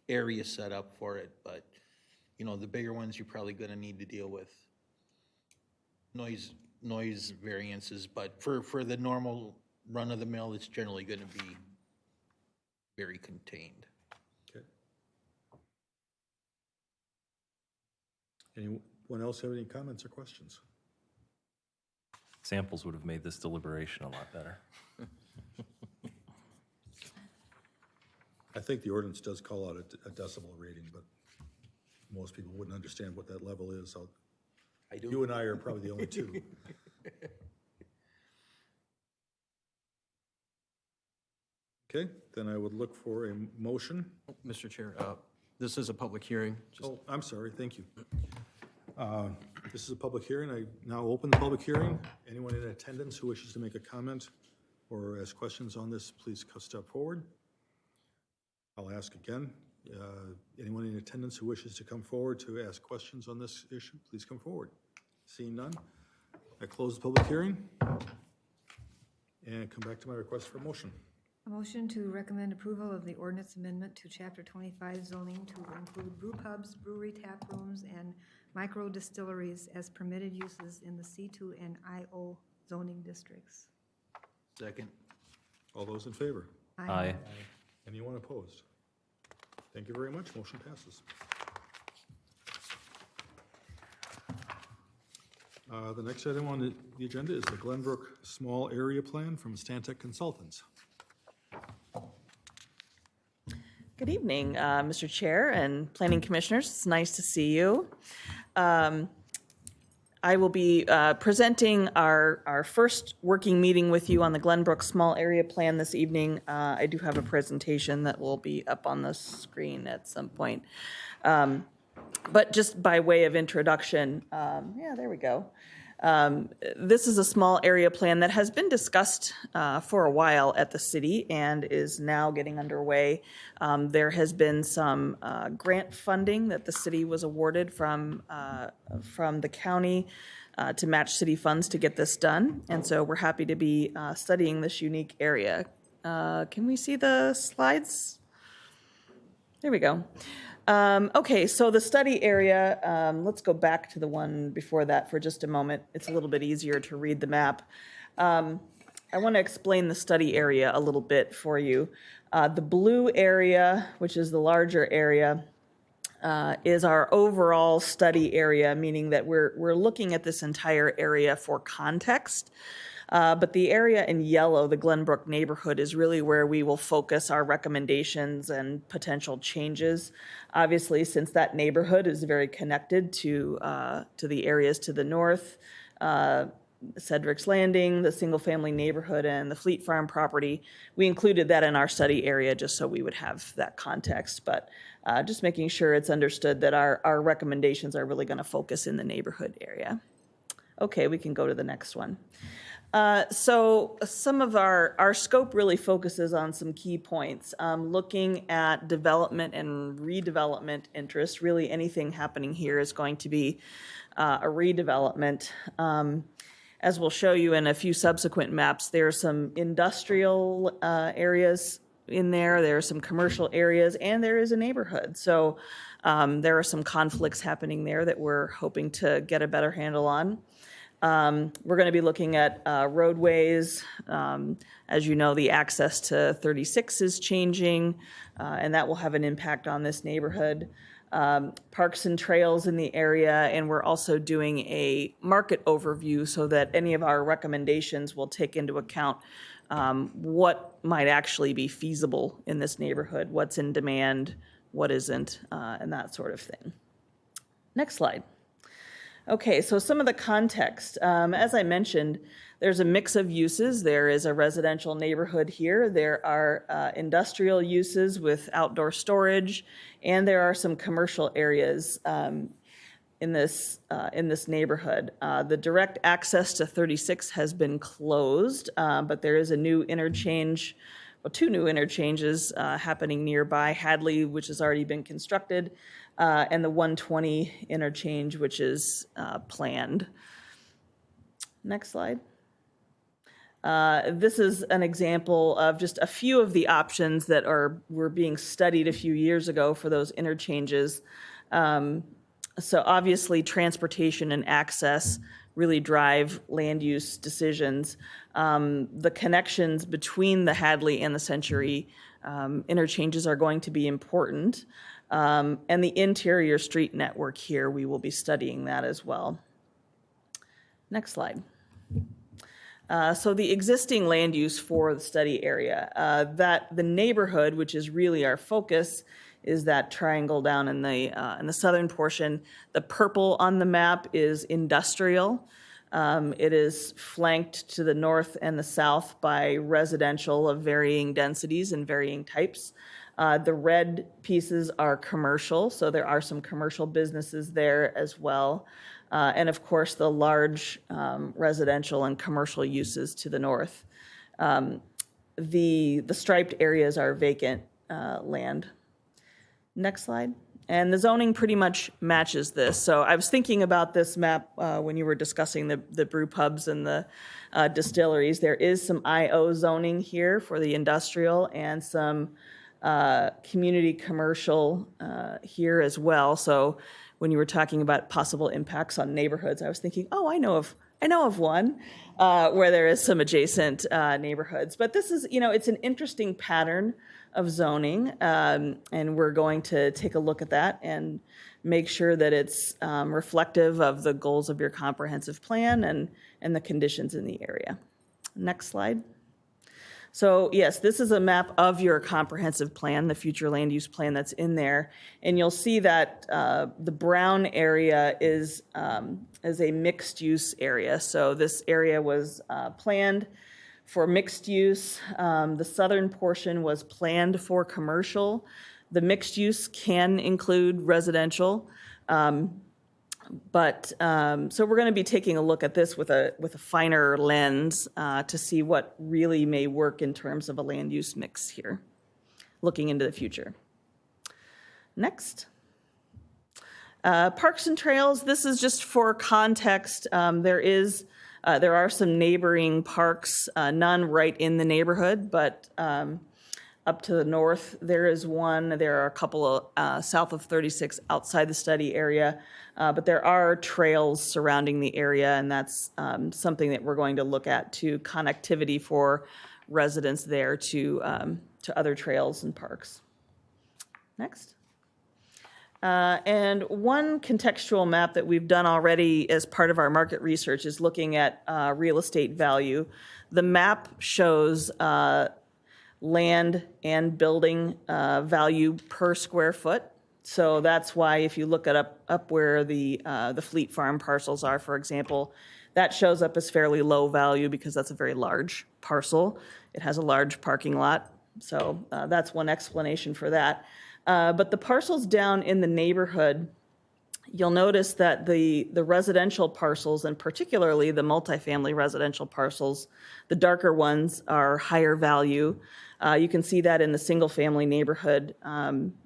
area set up for it. But, the bigger ones, you're probably going to need to deal with noise variances. But for the normal run-of-the-mill, it's generally going to be very contained. Okay. Anyone else have any comments or questions? Samples would have made this deliberation a lot better. I think the ordinance does call out a decibel rating, but most people wouldn't understand what that level is. I do. You and I are probably the only two. Okay, then I would look for a motion. Mr. Chair, this is a public hearing. Oh, I'm sorry, thank you. This is a public hearing. I now open the public hearing. Anyone in attendance who wishes to make a comment or ask questions on this, please step forward. I'll ask again. Anyone in attendance who wishes to come forward to ask questions on this issue, please come forward. Seeing none, I close the public hearing and come back to my request for a motion. A motion to recommend approval of the ordinance amendment to Chapter 25 zoning to include brew pubs, brewery, taprooms, and microdistilleries as permitted uses in the C2 and IO zoning districts. Second. All those in favor? Aye. Anyone opposed? Thank you very much. Motion passes. The next item on the agenda is the Glenbrook Small Area Plan from Stantec Consultants. Good evening, Mr. Chair and Planning Commissioners. It's nice to see you. I will be presenting our first working meeting with you on the Glenbrook Small Area Plan this evening. I do have a presentation that will be up on the screen at some point. But just by way of introduction, yeah, there we go. This is a small area plan that has been discussed for a while at the city and is now getting underway. There has been some grant funding that the city was awarded from the county to match city funds to get this done. And so we're happy to be studying this unique area. Can we see the slides? There we go. Okay, so the study area, let's go back to the one before that for just a moment. It's a little bit easier to read the map. I want to explain the study area a little bit for you. The blue area, which is the larger area, is our overall study area, meaning that we're looking at this entire area for context. But the area in yellow, the Glenbrook neighborhood, is really where we will focus our recommendations and potential changes. Obviously, since that neighborhood is very connected to the areas to the north, Cedric's Landing, the single-family neighborhood, and the Fleet Farm property, we included that in our study area just so we would have that context. But just making sure it's understood that our recommendations are really going to focus in the neighborhood area. Okay, we can go to the next one. So some of our scope really focuses on some key points, looking at development and redevelopment interests. Really anything happening here is going to be a redevelopment. As we'll show you in a few subsequent maps, there are some industrial areas in there, there are some commercial areas, and there is a neighborhood. So there are some conflicts happening there that we're hoping to get a better handle on. We're going to be looking at roadways. As you know, the access to 36 is changing, and that will have an impact on this neighborhood. Parks and trails in the area, and we're also doing a market overview so that any of our recommendations will take into account what might actually be feasible in this neighborhood, what's in demand, what isn't, and that sort of thing. Next slide. Okay, so some of the context. As I mentioned, there's a mix of uses. There is a residential neighborhood here. There are industrial uses with outdoor storage, and there are some commercial areas in this neighborhood. The direct access to 36 has been closed, but there is a new interchange, well, two new interchanges happening nearby. Hadley, which has already been constructed, and the 120 interchange, which is planned. Next slide. This is an example of just a few of the options that were being studied a few years ago for those interchanges. So obviously, transportation and access really drive land use decisions. The connections between the Hadley and the Century interchanges are going to be important. And the interior street network here, we will be studying that as well. Next slide. So the existing land use for the study area, the neighborhood, which is really our focus, is that triangle down in the southern portion. The purple on the map is industrial. It is flanked to the north and the south by residential of varying densities and varying types. The red pieces are commercial, so there are some commercial businesses there as well. And of course, the large residential and commercial uses to the north. The striped areas are vacant land. Next slide. And the zoning pretty much matches this. So I was thinking about this map when you were discussing the brew pubs and the distilleries. There is some IO zoning here for the industrial and some community commercial here as well. So when you were talking about possible impacts on neighborhoods, I was thinking, oh, I know of one where there is some adjacent neighborhoods. But this is, it's an interesting pattern of zoning, and we're going to take a look at that and make sure that it's reflective of the goals of your comprehensive plan and the conditions in the area. Next slide. So yes, this is a map of your comprehensive plan, the future land use plan that's in there. And you'll see that the brown area is a mixed use area. So this area was planned for mixed use. The southern portion was planned for commercial. The mixed use can include residential. But so we're going to be taking a look at this with a finer lens to see what really may work in terms of a land use mix here, looking into the future. Next. Parks and trails, this is just for context. There are some neighboring parks, none right in the neighborhood, but up to the north, there is one. There are a couple of south of 36 outside the study area, but there are trails surrounding the area, and that's something that we're going to look at to connectivity for residents there to other trails and parks. Next. And one contextual map that we've done already as part of our market research is looking at real estate value. The map shows land and building value per square foot. So that's why if you look at up where the Fleet Farm parcels are, for example, that shows up as fairly low value because that's a very large parcel. It has a large parking lot. So that's one explanation for that. But the parcels down in the neighborhood, you'll notice that the residential parcels, and particularly the multifamily residential parcels, the darker ones are higher value. You can see that in the single-family neighborhood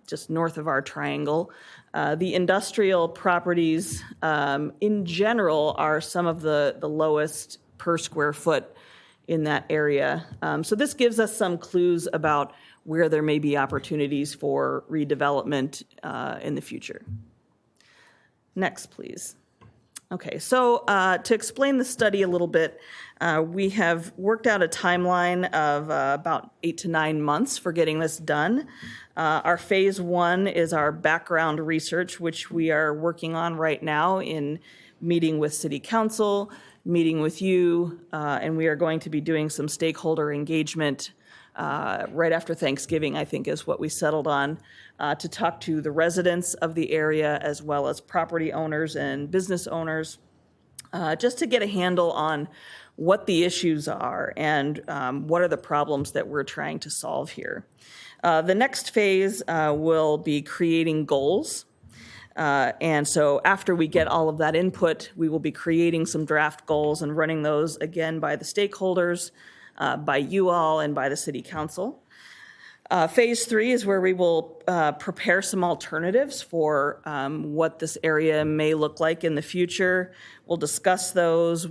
just north of our triangle. The industrial properties in general are some of the lowest per square foot in that area. So this gives us some clues about where there may be opportunities for redevelopment in the future. Next, please. Okay, so to explain the study a little bit, we have worked out a timeline of about 8 to 9 months for getting this done. Our phase 1 is our background research, which we are working on right now in meeting with City Council, meeting with you, and we are going to be doing some stakeholder engagement right after Thanksgiving, I think is what we settled on, to talk to the residents of the area as well as property owners and business owners, just to get a handle on what the issues are and what are the problems that we're trying to solve here. The next phase will be creating goals. And so after we get all of that input, we will be creating some draft goals and running those again by the stakeholders, by you all, and by the City Council. Phase 3 is where we will prepare some alternatives for what this area may look like in the future. We'll discuss those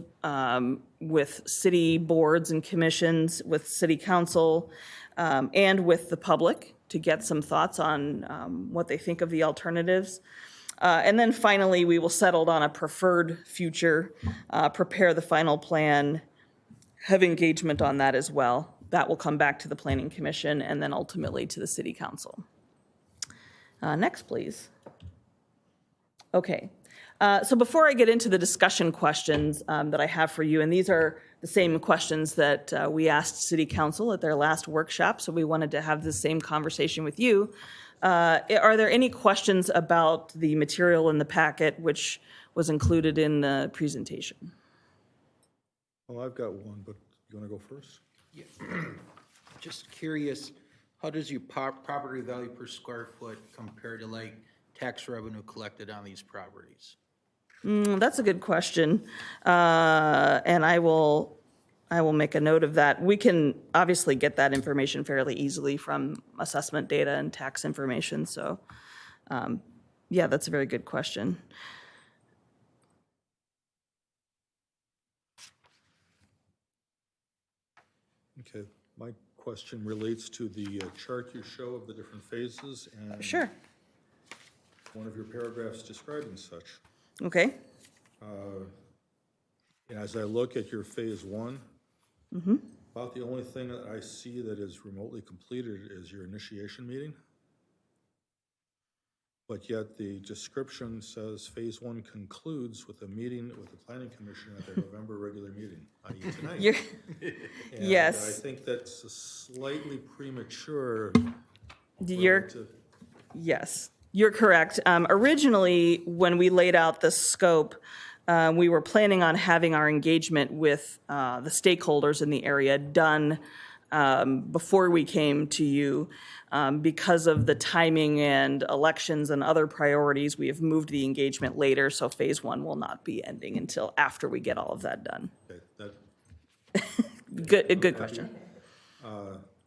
with city boards and commissions, with City Council, and with the public to get some thoughts on what they think of the alternatives. And then finally, we will settle on a preferred future, prepare the final plan, have engagement on that as well. That will come back to the Planning Commission and then ultimately to the City Council. Next, please. Okay. So before I get into the discussion questions that I have for you, and these are the same questions that we asked City Council at their last workshop, so we wanted to have the same conversation with you. Are there any questions about the material in the packet which was included in the presentation? Well, I've got one, but you want to go first? Yeah. Just curious, how does your property value per square foot compare to like tax revenue collected on these properties? That's a good question, and I will make a note of that. We can obviously get that information fairly easily from assessment data and tax information. So, yeah, that's a very good question. Okay, my question relates to the chart you show of the different phases and Sure. one of your paragraphs describing such. Okay. As I look at your phase 1, about the only thing that I see that is remotely completed is your initiation meeting. but yet the description says Phase 1 concludes with a meeting with the Planning Commission at their November regular meeting, i.e. tonight. And Yes. I think that's slightly premature. You're, yes, you're correct. Originally, when we laid out the scope, we were planning on having our engagement with the stakeholders in the area done before we came to you. Because of the timing and elections and other priorities, we have moved the engagement later, so Phase 1 will not be ending until after we get all of that done. Okay, that, Good question.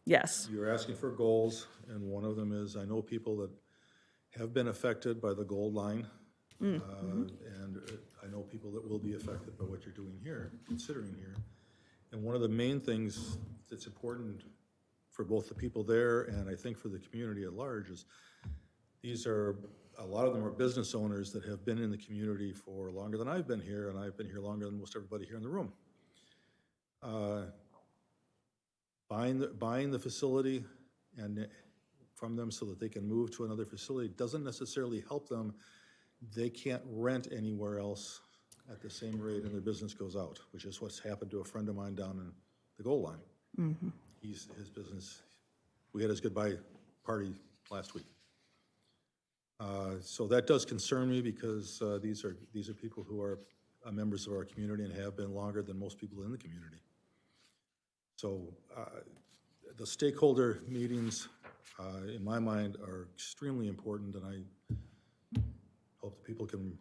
Yes. you're asking for goals, and one of them is, I know people that have been affected by the gold line. And I know people that will be affected by what you're doing here, considering here. And one of the main things that's important for both the people there and I think for the community at large is a lot of them are business owners that have been in the community for longer than I've been here, and I've been here longer than most everybody here in the room. Buying the facility and from them so that they can move to another facility doesn't necessarily help them. They can't rent anywhere else at the same rate and their business goes out, which is what's happened to a friend of mine down in the Gold Line. His business, we had his goodbye party last week. So that does concern me because these are people who are members of our community and have been longer than most people in the community. So the stakeholder meetings, in my mind, are extremely important, and I hope the people can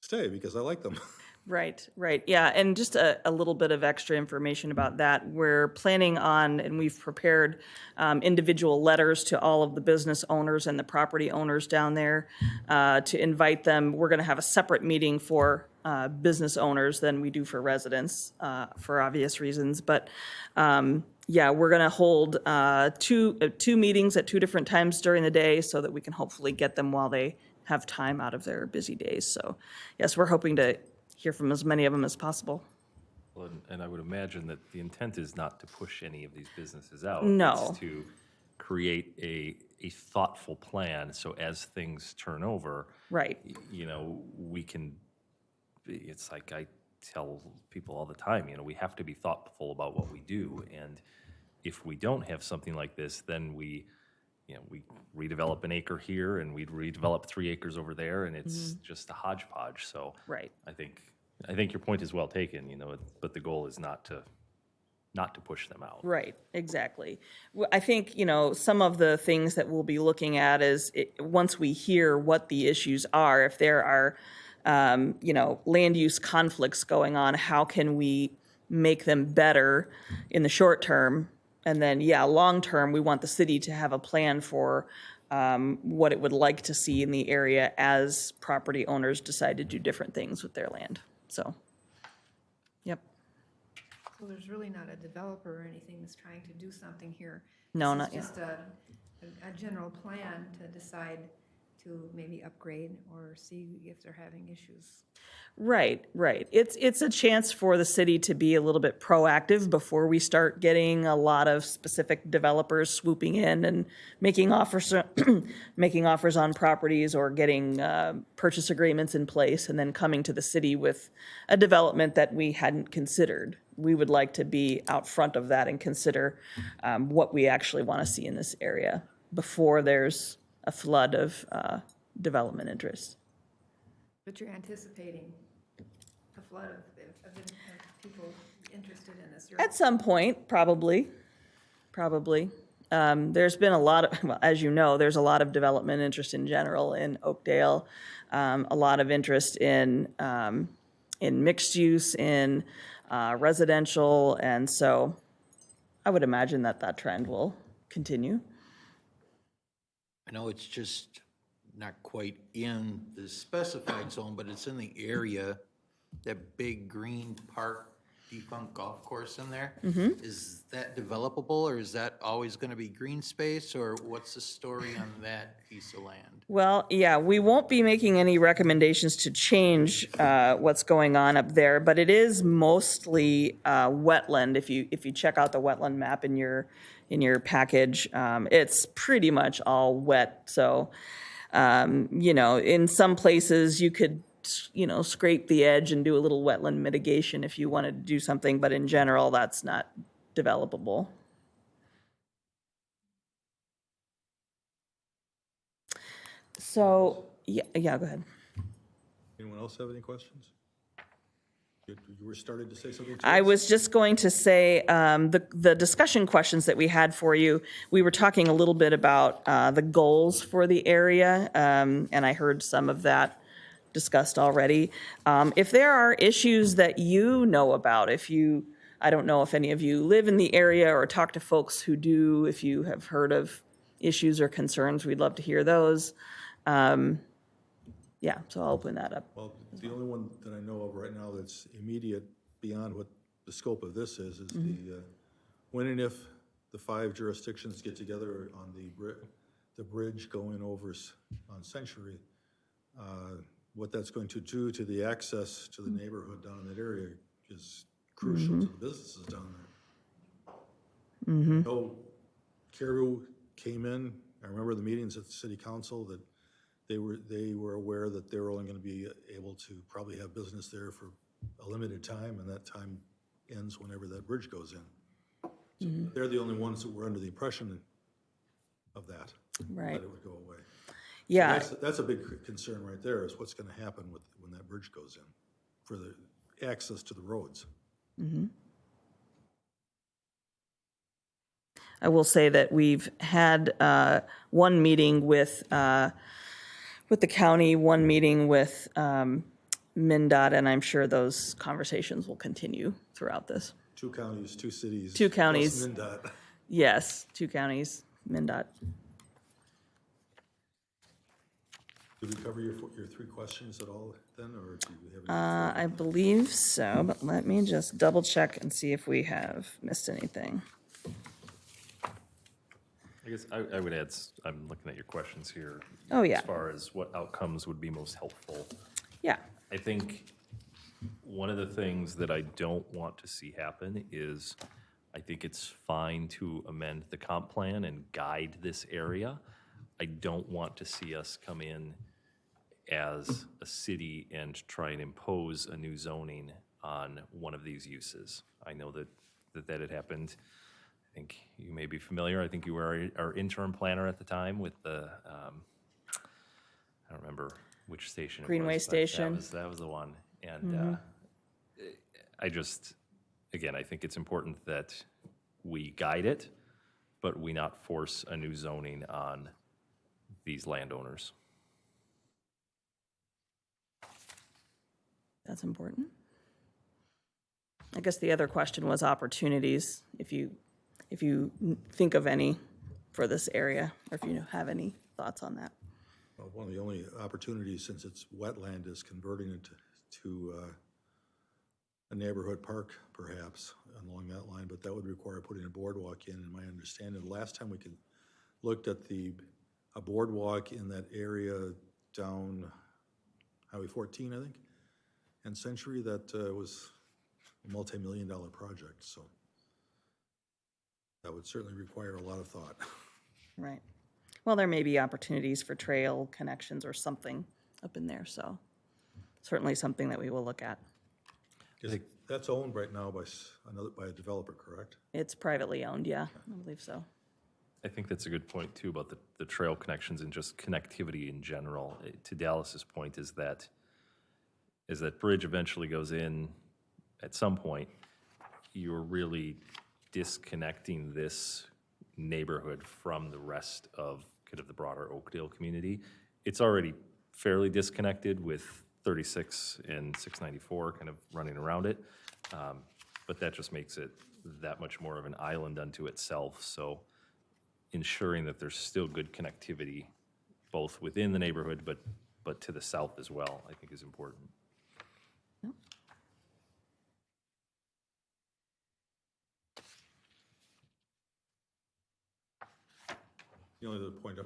stay because I like them. Right. Yeah, and just a little bit of extra information about that. We're planning on, and we've prepared individual letters to all of the business owners and the property owners down there to invite them. We're going to have a separate meeting for business owners than we do for residents for obvious reasons. But yeah, we're going to hold two meetings at 2 different times during the day so that we can hopefully get them while they have time out of their busy days. So yes, we're hoping to hear from as many of them as possible. Well, and I would imagine that the intent is not to push any of these businesses out. No. It's to create a thoughtful plan, so as things turn over. Right. You know, we can, it's like I tell people all the time, you know, we have to be thoughtful about what we do. And if we don't have something like this, then we redevelop an acre here and we redevelop 3 acres over there, and it's just a hodgepodge. So Right. I think your point is well taken, you know, but the goal is not to push them out. Right, exactly. I think, some of the things that we'll be looking at is once we hear what the issues are, if there are, land use conflicts going on, how can we make them better in the short term? And then, long term, we want the city to have a plan for what it would like to see in the area as property owners decide to do different things with their land. So, yep. So there's really not a developer or anything that's trying to do something here. No, This not is yet. just a general plan to decide to maybe upgrade or see if they're having issues. Right. It's a chance for the city to be a little bit proactive before we start getting a lot of specific developers swooping in and making offers on properties or getting purchase agreements in place and then coming to the city with a development that we hadn't considered. We would like to be out front of that and consider what we actually want to see in this area before there's a flood of development interest. But you're anticipating a flood of people interested in this. At some point, probably. There's been a lot of, well, as you know, there's a lot of development interest in general in Oakdale, a lot of interest in mixed use, in residential, and so I would imagine that trend will continue. I know it's just not quite in the specified zone, but it's in the area, that big green park defunct golf course in there. Is that developable, or is that always going to be green space, or what's the story on that piece of land? Well, yeah, we won't be making any recommendations to change what's going on up there, but it is mostly wetland. If you check out the wetland map in your package, it's pretty much all wet. So You know, in some places you could, you know, scrape the edge and do a little wetland mitigation if you wanted to do something, but in general, that's not developable. So, yeah, go ahead. Anyone else have any questions? You were starting to say something to I us? was just going to say, the discussion questions that we had for you, we were talking a little bit about the goals for the area, and I heard some of that discussed already. If there are issues that you know about, I don't know if any of you live in the area or talk to folks who do, if you have heard of issues or concerns, we'd love to hear those. Yeah, so I'll open that up. Well, the only one that I know of right now that's immediate beyond what the scope of this is the, when and if the 5 jurisdictions get together on the bridge going over on Century, what that's going to do to the access to the neighborhood down in that area is crucial to the businesses down there. No, Caribou came in, I remember the meetings at the city council that they were aware that they were only going to be able to probably have business there for a limited time, and that time ends whenever that bridge goes in. So they're the only ones that were under the impression of that, Right. that it would go away. Yeah. So that's a big concern right there, is what's going to happen when that bridge goes in for the access to the roads. I will say that we've had one meeting with the county, one meeting with MnDOT, and I'm sure those conversations will continue throughout this. 2 counties, 2 cities. 2 counties. Plus MnDOT. Yes, 2 counties, MnDOT. Did we cover your 3 questions at all then, or do you have any? I believe so, but let me just double check and see if we have missed anything. I guess I would add, I'm looking at your questions here. Oh, yeah. As far as what outcomes would be most helpful. Yeah, I think one of the things that I don't want to see happen is, I think it's fine to amend the comp plan and guide this area. I don't want to see us come in as a city and try and impose a new zoning on one of these uses. I know that had happened. I think you may be familiar. I think you were our interim planner at the time with the, I don't remember which station it was. Greenway but Station. That was the one. And I just, again, I think it's important that we guide it, but we not force a new zoning on these landowners. that's important. I guess the other question was opportunities, if you think of any for this area, or if you have any thoughts on that. Well, one of the only opportunities, since it's wetland, is converting it to a neighborhood park, perhaps, along that line, but that would require putting a boardwalk in my understanding. The last time we looked at a boardwalk in that area down Highway 14, I think, and Century, that was a multi-million-dollar project, so that would certainly require a lot of thought. Right. Well, there may be opportunities for trail connections or something up in there, so certainly something that we will look at. That's owned right now by a developer, correct? It's privately owned, yeah, I believe so. I think that's a good point too about the trail connections and just connectivity in general. To Dallas's point is that bridge eventually goes in at some point, you're really disconnecting this neighborhood from the rest of kind of the broader Oakdale community. It's already fairly disconnected with 36 and 694 kind of running around it, but that just makes it that much more of an island unto itself. So ensuring that there's still good connectivity both within the neighborhood but to the south as well, I think is important. The only other point,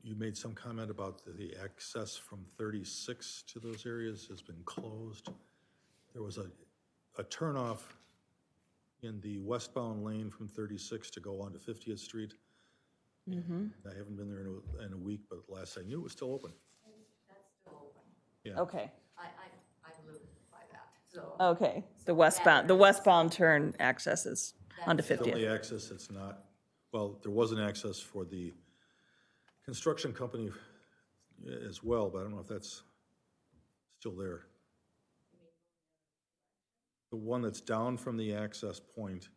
you made some comment about the access from 36 to those areas has been closed. There was a turnoff in the westbound lane from 36 to go onto 50th Street I haven't been there in a week, but last I knew it was still open. That's still open. Yeah. Okay, I live by that, so. okay. The westbound turn access is onto The 50th. only access that's not, well, there was an access for the construction company as well, but I don't know if that's still there. The one that's down from the access point,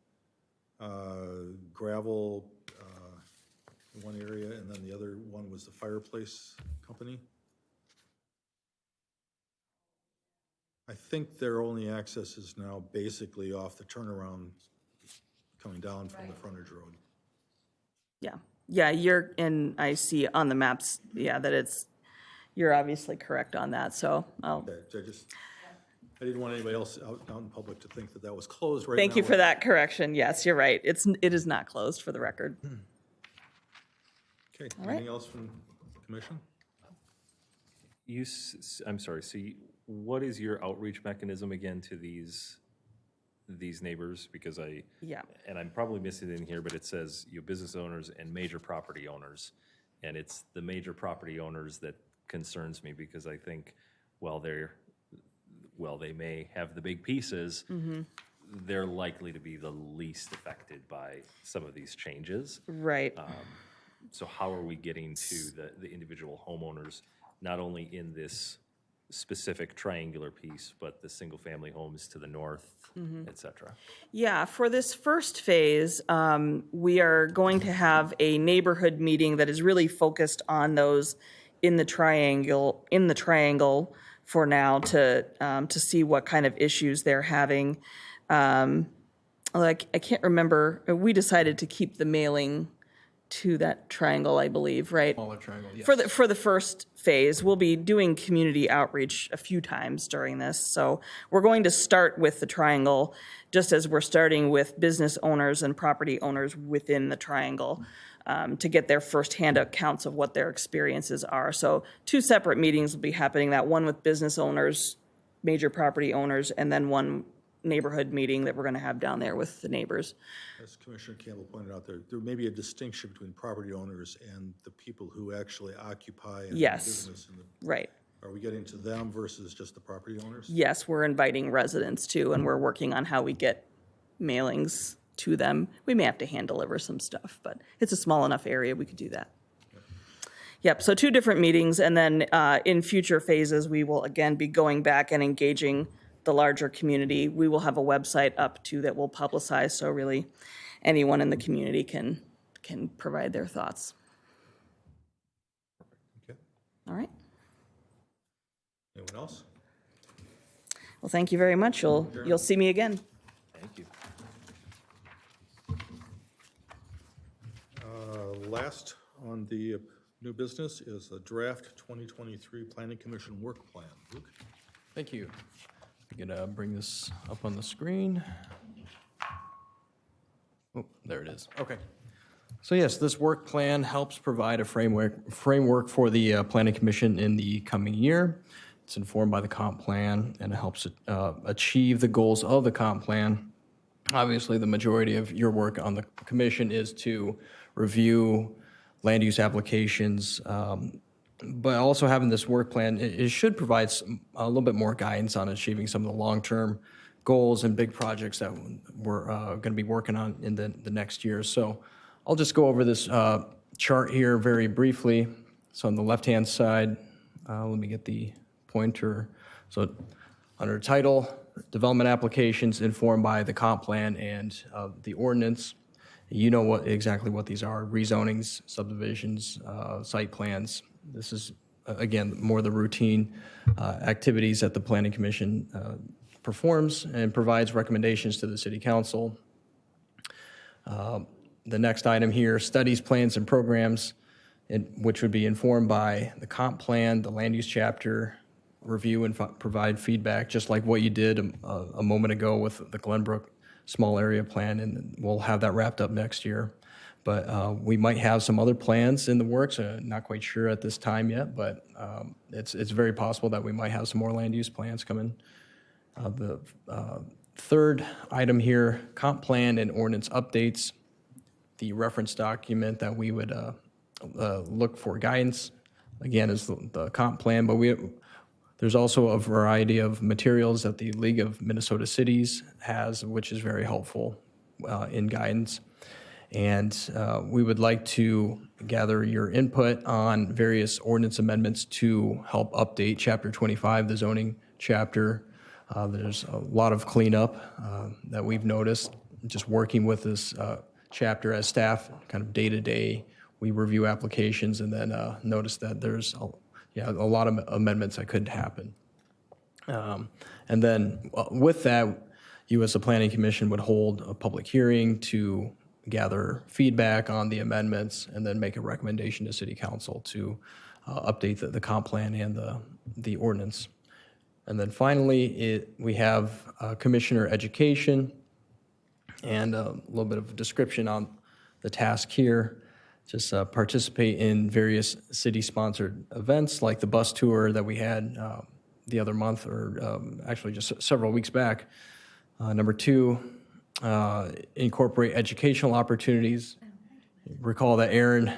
gravel, in one area, and then the other one was the fireplace company. I think their only access is now basically off the turnaround coming down from the frontage road. Yeah, I see on the maps, that you're obviously correct on that, so I'll, Okay, I didn't want anybody else out in public to think that that was closed right now. thank you for that correction. Yes, you're right. It is not closed for the record. Okay, right. anything else from the commission? I'm sorry, so what is your outreach mechanism again to these neighbors? Because Yeah. and I'm probably missing it in here, but it says business owners and major property owners. And it's the major property owners that concerns me, because I think while they may have the big pieces, they're likely to be the least affected by some of these changes. Right. So how are we getting to the individual homeowners, not only in this specific triangular piece, but the single-family homes to the north, et cetera? Yeah, for this first phase, we are going to have a neighborhood meeting that is really focused on those in the triangle for now to see what kind of issues they're having. I can't remember, we decided to keep the mailing to that triangle, I believe, right? Smaller triangle, yes. For the first phase, we'll be doing community outreach a few times during this. So we're going to start with the triangle, just as we're starting with business owners and property owners within the triangle, to get their firsthand accounts of what their experiences are. So 2 separate meetings will be happening, that one with business owners, major property owners, and then one neighborhood meeting that we're going to have down there with the neighbors. As Commissioner Campbell pointed out, there may be a distinction between property owners and the people who actually occupy and have Yes. business. Right. Are we getting to them versus just the property owners? Yes, we're inviting residents too, and we're working on how we get mailings to them. We may have to hand deliver some stuff, but it's a small enough area, we could do that. Yep, so 2 different meetings, and then in future phases, we will again be going back and engaging the larger community. We will have a website up too that we'll publicize, so really anyone in the community can provide their thoughts. Okay. All right. Anyone else? Well, thank you very much. You'll see me again. Thank you. Last on the new business is a draft 2023 Planning Commission work plan. Luke? Thank you. I'm gonna bring this up on the screen. Oh, there it is. Okay. So yes, this work plan helps provide a framework for the Planning Commission in the coming year. It's informed by the comp plan, and it helps achieve the goals of the comp plan. Obviously, the majority of your work on the commission is to review land use applications, but also having this work plan, it should provide a little bit more guidance on achieving some of the long-term goals and big projects that we're going to be working on in the next year. So I'll just go over this chart here very briefly. So on the left-hand side, let me get the pointer. So under title, development applications informed by the comp plan and the ordinance. You know exactly what these are: rezonings, subdivisions, site plans. This is, again, more the routine activities that the Planning Commission performs and provides recommendations to the City Council. The next item here, studies, plans, and programs, which would be informed by the comp plan, the land use chapter, review and provide feedback, just like what you did a moment ago with the Glenbrook small area plan, and we'll have that wrapped up next year. But we might have some other plans in the works, not quite sure at this time yet, but it's very possible that we might have some more land use plans coming. The third item here, comp plan and ordinance updates. the reference document that we would look for guidance, again, is the comp plan, but there's also a variety of materials that the League of Minnesota Cities has, which is very helpful in guidance. And we would like to gather your input on various ordinance amendments to help update Chapter 25, the zoning chapter. There's a lot of cleanup that we've noticed, just working with this chapter as staff, kind of day to day. We review applications and then notice that there's a lot of amendments that could happen. And then with that, you as the Planning Commission would hold a public hearing to gather feedback on the amendments and then make a recommendation to City Council to update the comp plan and the ordinance. And then finally, we have Commissioner Education and a little bit of a description on the task here. Just participate in various city-sponsored events like the bus tour that we had the other month, or actually just several weeks back. Number 2, incorporate educational opportunities. Recall that Aaron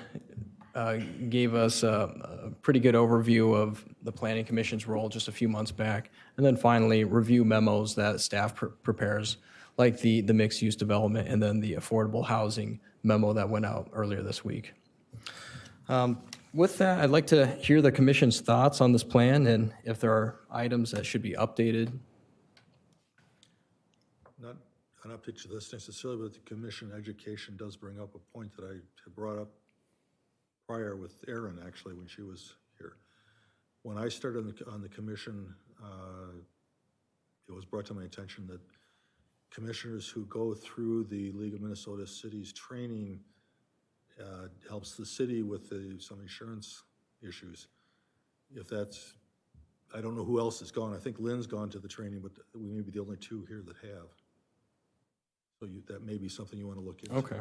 gave us a pretty good overview of the Planning Commission's role just a few months back. And then finally, review memos that staff prepares, like the mixed-use development and then the affordable housing memo that went out earlier this week. With that, I'd like to hear the commission's thoughts on this plan and if there are items that should be updated. Not an update to this necessarily, but the commission education does bring up a point that I had brought up prior with Erin, actually, when she was here. When I started on the commission, it was brought to my attention that commissioners who go through the League of Minnesota Cities training helps the city with some insurance issues. If that's, I don't know who else has gone. I think Lynn's gone to the training, but we may be the only 2 here that have. So that may be something you want to look into. Okay.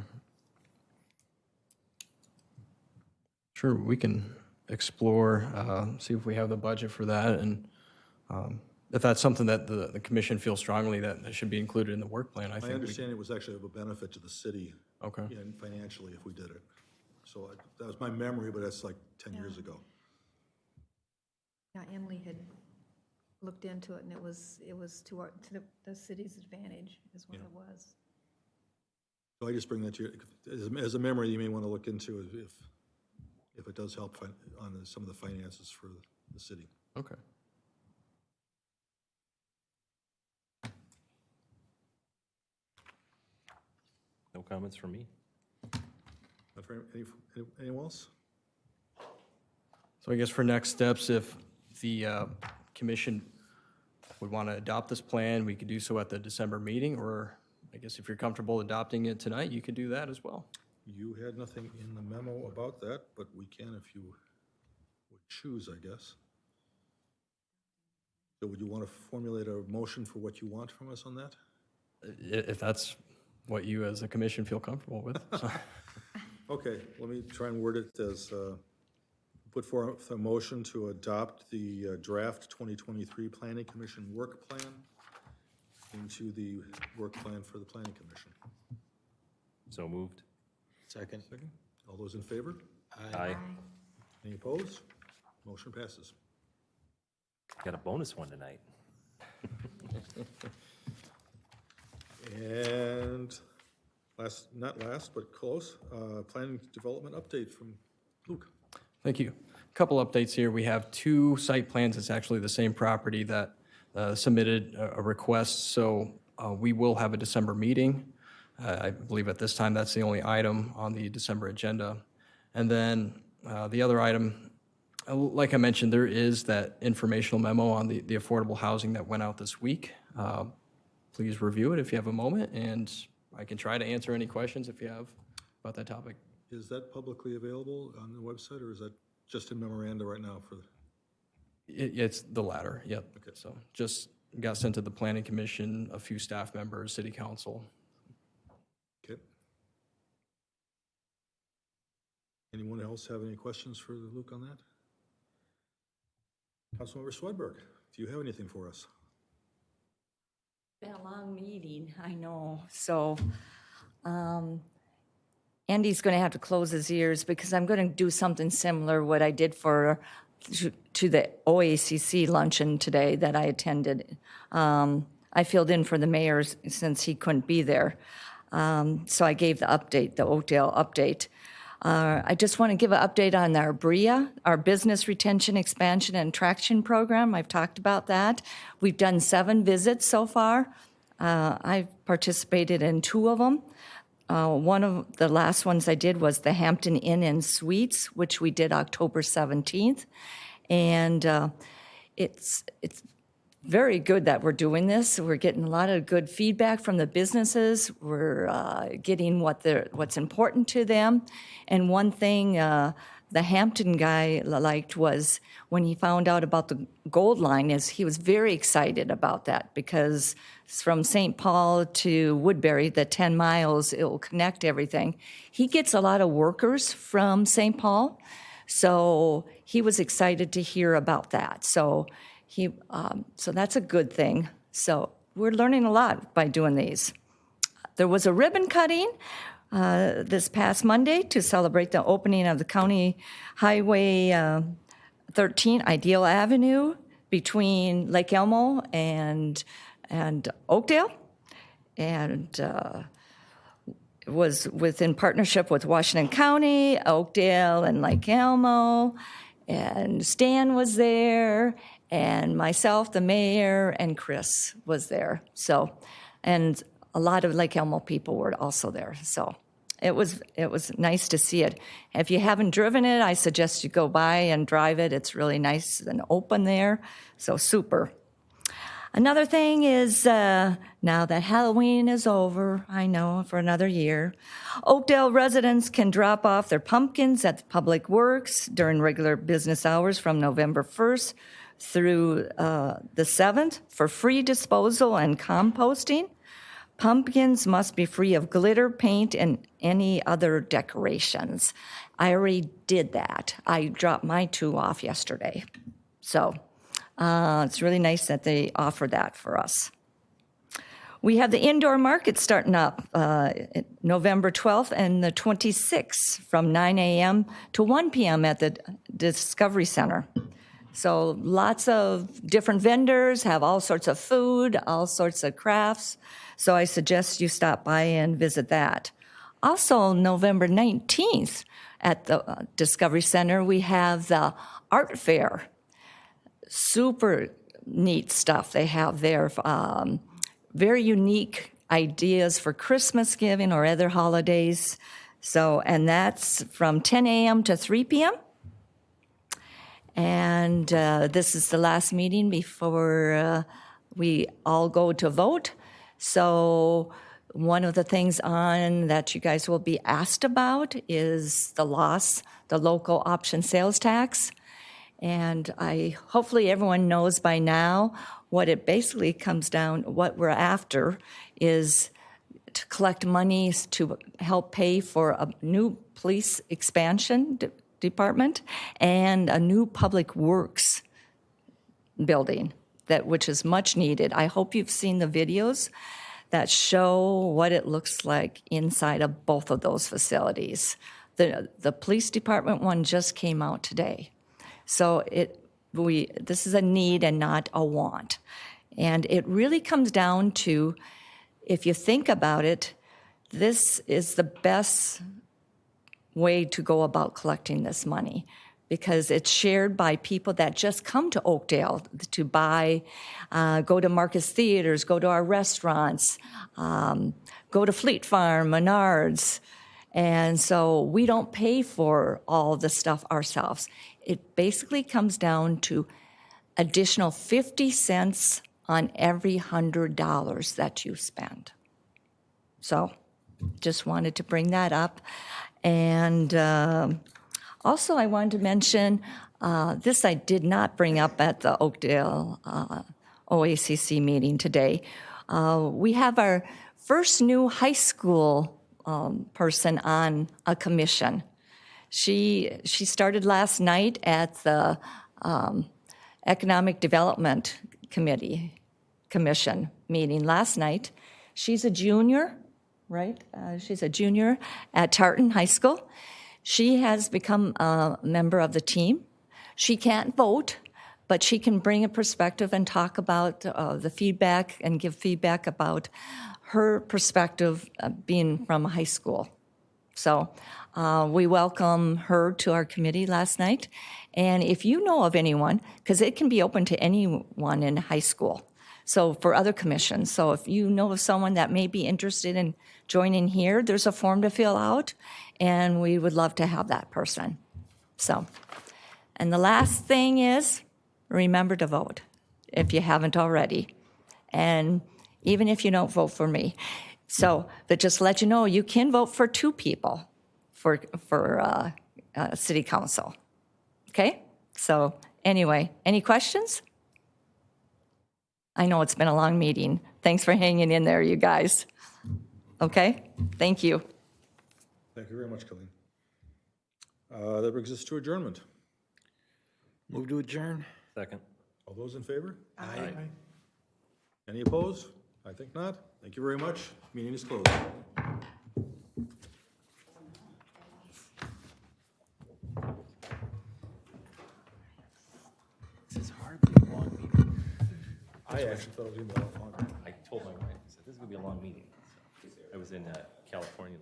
Sure, we can explore, see if we have the budget for that, and if that's something that the commission feels strongly that should be included in the work plan, I think. I understand it was actually of a benefit to the city. Okay. And financially if we did it. So that was my memory, but that's like 10 years ago. Yeah, Emily had looked into it, and it was to the city's advantage is what it was. So I just bring that to you as a memory you may want to look into if it does help on some of the finances for the city. Okay. No comments from me. Not for anyone else? So I guess for next steps, if the commission would want to adopt this plan, we could do so at the December meeting, or I guess if you're comfortable adopting it tonight, you could do that as well. You had nothing in the memo about that, but we can if you would choose, I guess. So would you want to formulate a motion for what you want from us on that? If that's what you as a commission feel comfortable with. Okay, let me try and word it as, put forth a motion to adopt the draft 2023 Planning Commission work plan into the work plan for the Planning Commission. So moved. Second. Second, all those in favor? Aye. Any opposed? Motion passes. Got a bonus one tonight. And not last, but close, planning development update from Luke. Thank you. A couple updates here. We have 2 site plans. It's actually the same property that submitted a request, so we will have a December meeting. I believe at this time that's the only item on the December agenda. And then the other item, like I mentioned, there is that informational memo on the affordable housing that went out this week. Please review it if you have a moment, and I can try to answer any questions if you have about that topic. Is that publicly available on the website, or is that just in memoranda right now for? It's the latter, yep. Okay. So just got sent to the Planning Commission, a few staff members, City Council. Okay. Anyone else have any questions for Luke on that? Councilmember Swedberg, do you have anything for us? Been a long meeting, I know. So, Andy's going to have to close his ears because I'm going to do something similar what I did to the OACC luncheon today that I attended. I filled in for the mayor since he couldn't be there. So I gave the update, the Oakdale update. I just want to give an update on our BREA, our Business Retention, Expansion, and Traction Program. I've talked about that. We've done 7 visits so far. I've participated in 2 of them. One of the last ones I did was the Hampton Inn and Suites, which we did October 17th. And it's very good that we're doing this. We're getting a lot of good feedback from the businesses. We're getting what's important to them. And one thing the Hampton guy liked was when he found out about the Gold Line, is he was very excited about that because from St. Paul to Woodbury, the 10 miles, it will connect everything. He gets a lot of workers from St. Paul, so he was excited to hear about that. So that's a good thing. So we're learning a lot by doing these. There was a ribbon cutting this past Monday to celebrate the opening of the County Highway 13 Ideal Avenue between Lake Elmo and Oakdale. And it was in partnership with Washington County, Oakdale, and Lake Elmo. And Stan was there, and myself, the mayor, and Chris was there. So, and a lot of Lake Elmo people were also there. So it was nice to see it. If you haven't driven it, I suggest you go by and drive it. It's really nice and open there. So super. Another thing is, now that Halloween is over, I know, for another year, Oakdale residents can drop off their pumpkins at the Public Works during regular business hours from November 1st through the 7th for free disposal and composting. Pumpkins must be free of glitter, paint, and any other decorations. I already did that. I dropped my 2 off yesterday. So it's really nice that they offer that for us. We have the indoor market starting up November 12th and the 26th from 9 a.m. to 1 p.m. at the Discovery Center. So lots of different vendors have all sorts of food, all sorts of crafts. So I suggest you stop by and visit that. Also, November 19th at the Discovery Center, we have the art fair. Super neat stuff they have there. Very unique ideas for Christmas giving or other holidays. So, and that's from 10 a.m. to 3 p.m. And this is the last meeting before we all go to vote. So one of the things on that you guys will be asked about is the local option sales tax. And hopefully everyone knows by now what it basically comes down, what we're after is to collect monies to help pay for a new police expansion department and a new public works building, which is much needed. I hope you've seen the videos that show what it looks like inside of both of those facilities. The police department one just came out today. So this is a need and not a want. And it really comes down to, if you think about it, this is the best way to go about collecting this money because it's shared by people that just come to Oakdale to buy, go to Marcus Theaters, go to our restaurants, go to Fleet Farm, Menards. And so we don't pay for all the stuff ourselves. It basically comes down to additional 50 cents on every $100 that you spend. So just wanted to bring that up. And also I wanted to mention, this I did not bring up at the Oakdale OACC meeting today. We have our first new high school person on a commission. She started last night at the Economic Development Commission meeting last night. She's a junior, right? She's a junior at Tartan High School. She has become a member of the team. She can't vote, but she can bring a perspective and talk about the feedback and give feedback about her perspective being from high school. So we welcome her to our committee last night. And if you know of anyone, because it can be open to anyone in high school, so for other commissions. So if you know of someone that may be interested in joining here, there's a form to fill out, and we would love to have that person. So, and the last thing is, remember to vote if you haven't already. And even if you don't vote for me. So, but just to let you know, you can vote for 2 people for city council. Okay? So anyway, any questions? I know it's been a long meeting. Thanks for hanging in there, you guys. Okay? Thank you. Thank you very much, Colleen. That brings us to adjournment. Move to adjourn? Second. All those in favor? Aye. Any opposed? I think not. Thank you very much. Meeting is closed. This is hard to be a long meeting. I actually thought it was going to be a lot longer. I told my wife, I said, this is gonna be a long meeting. So I was in California.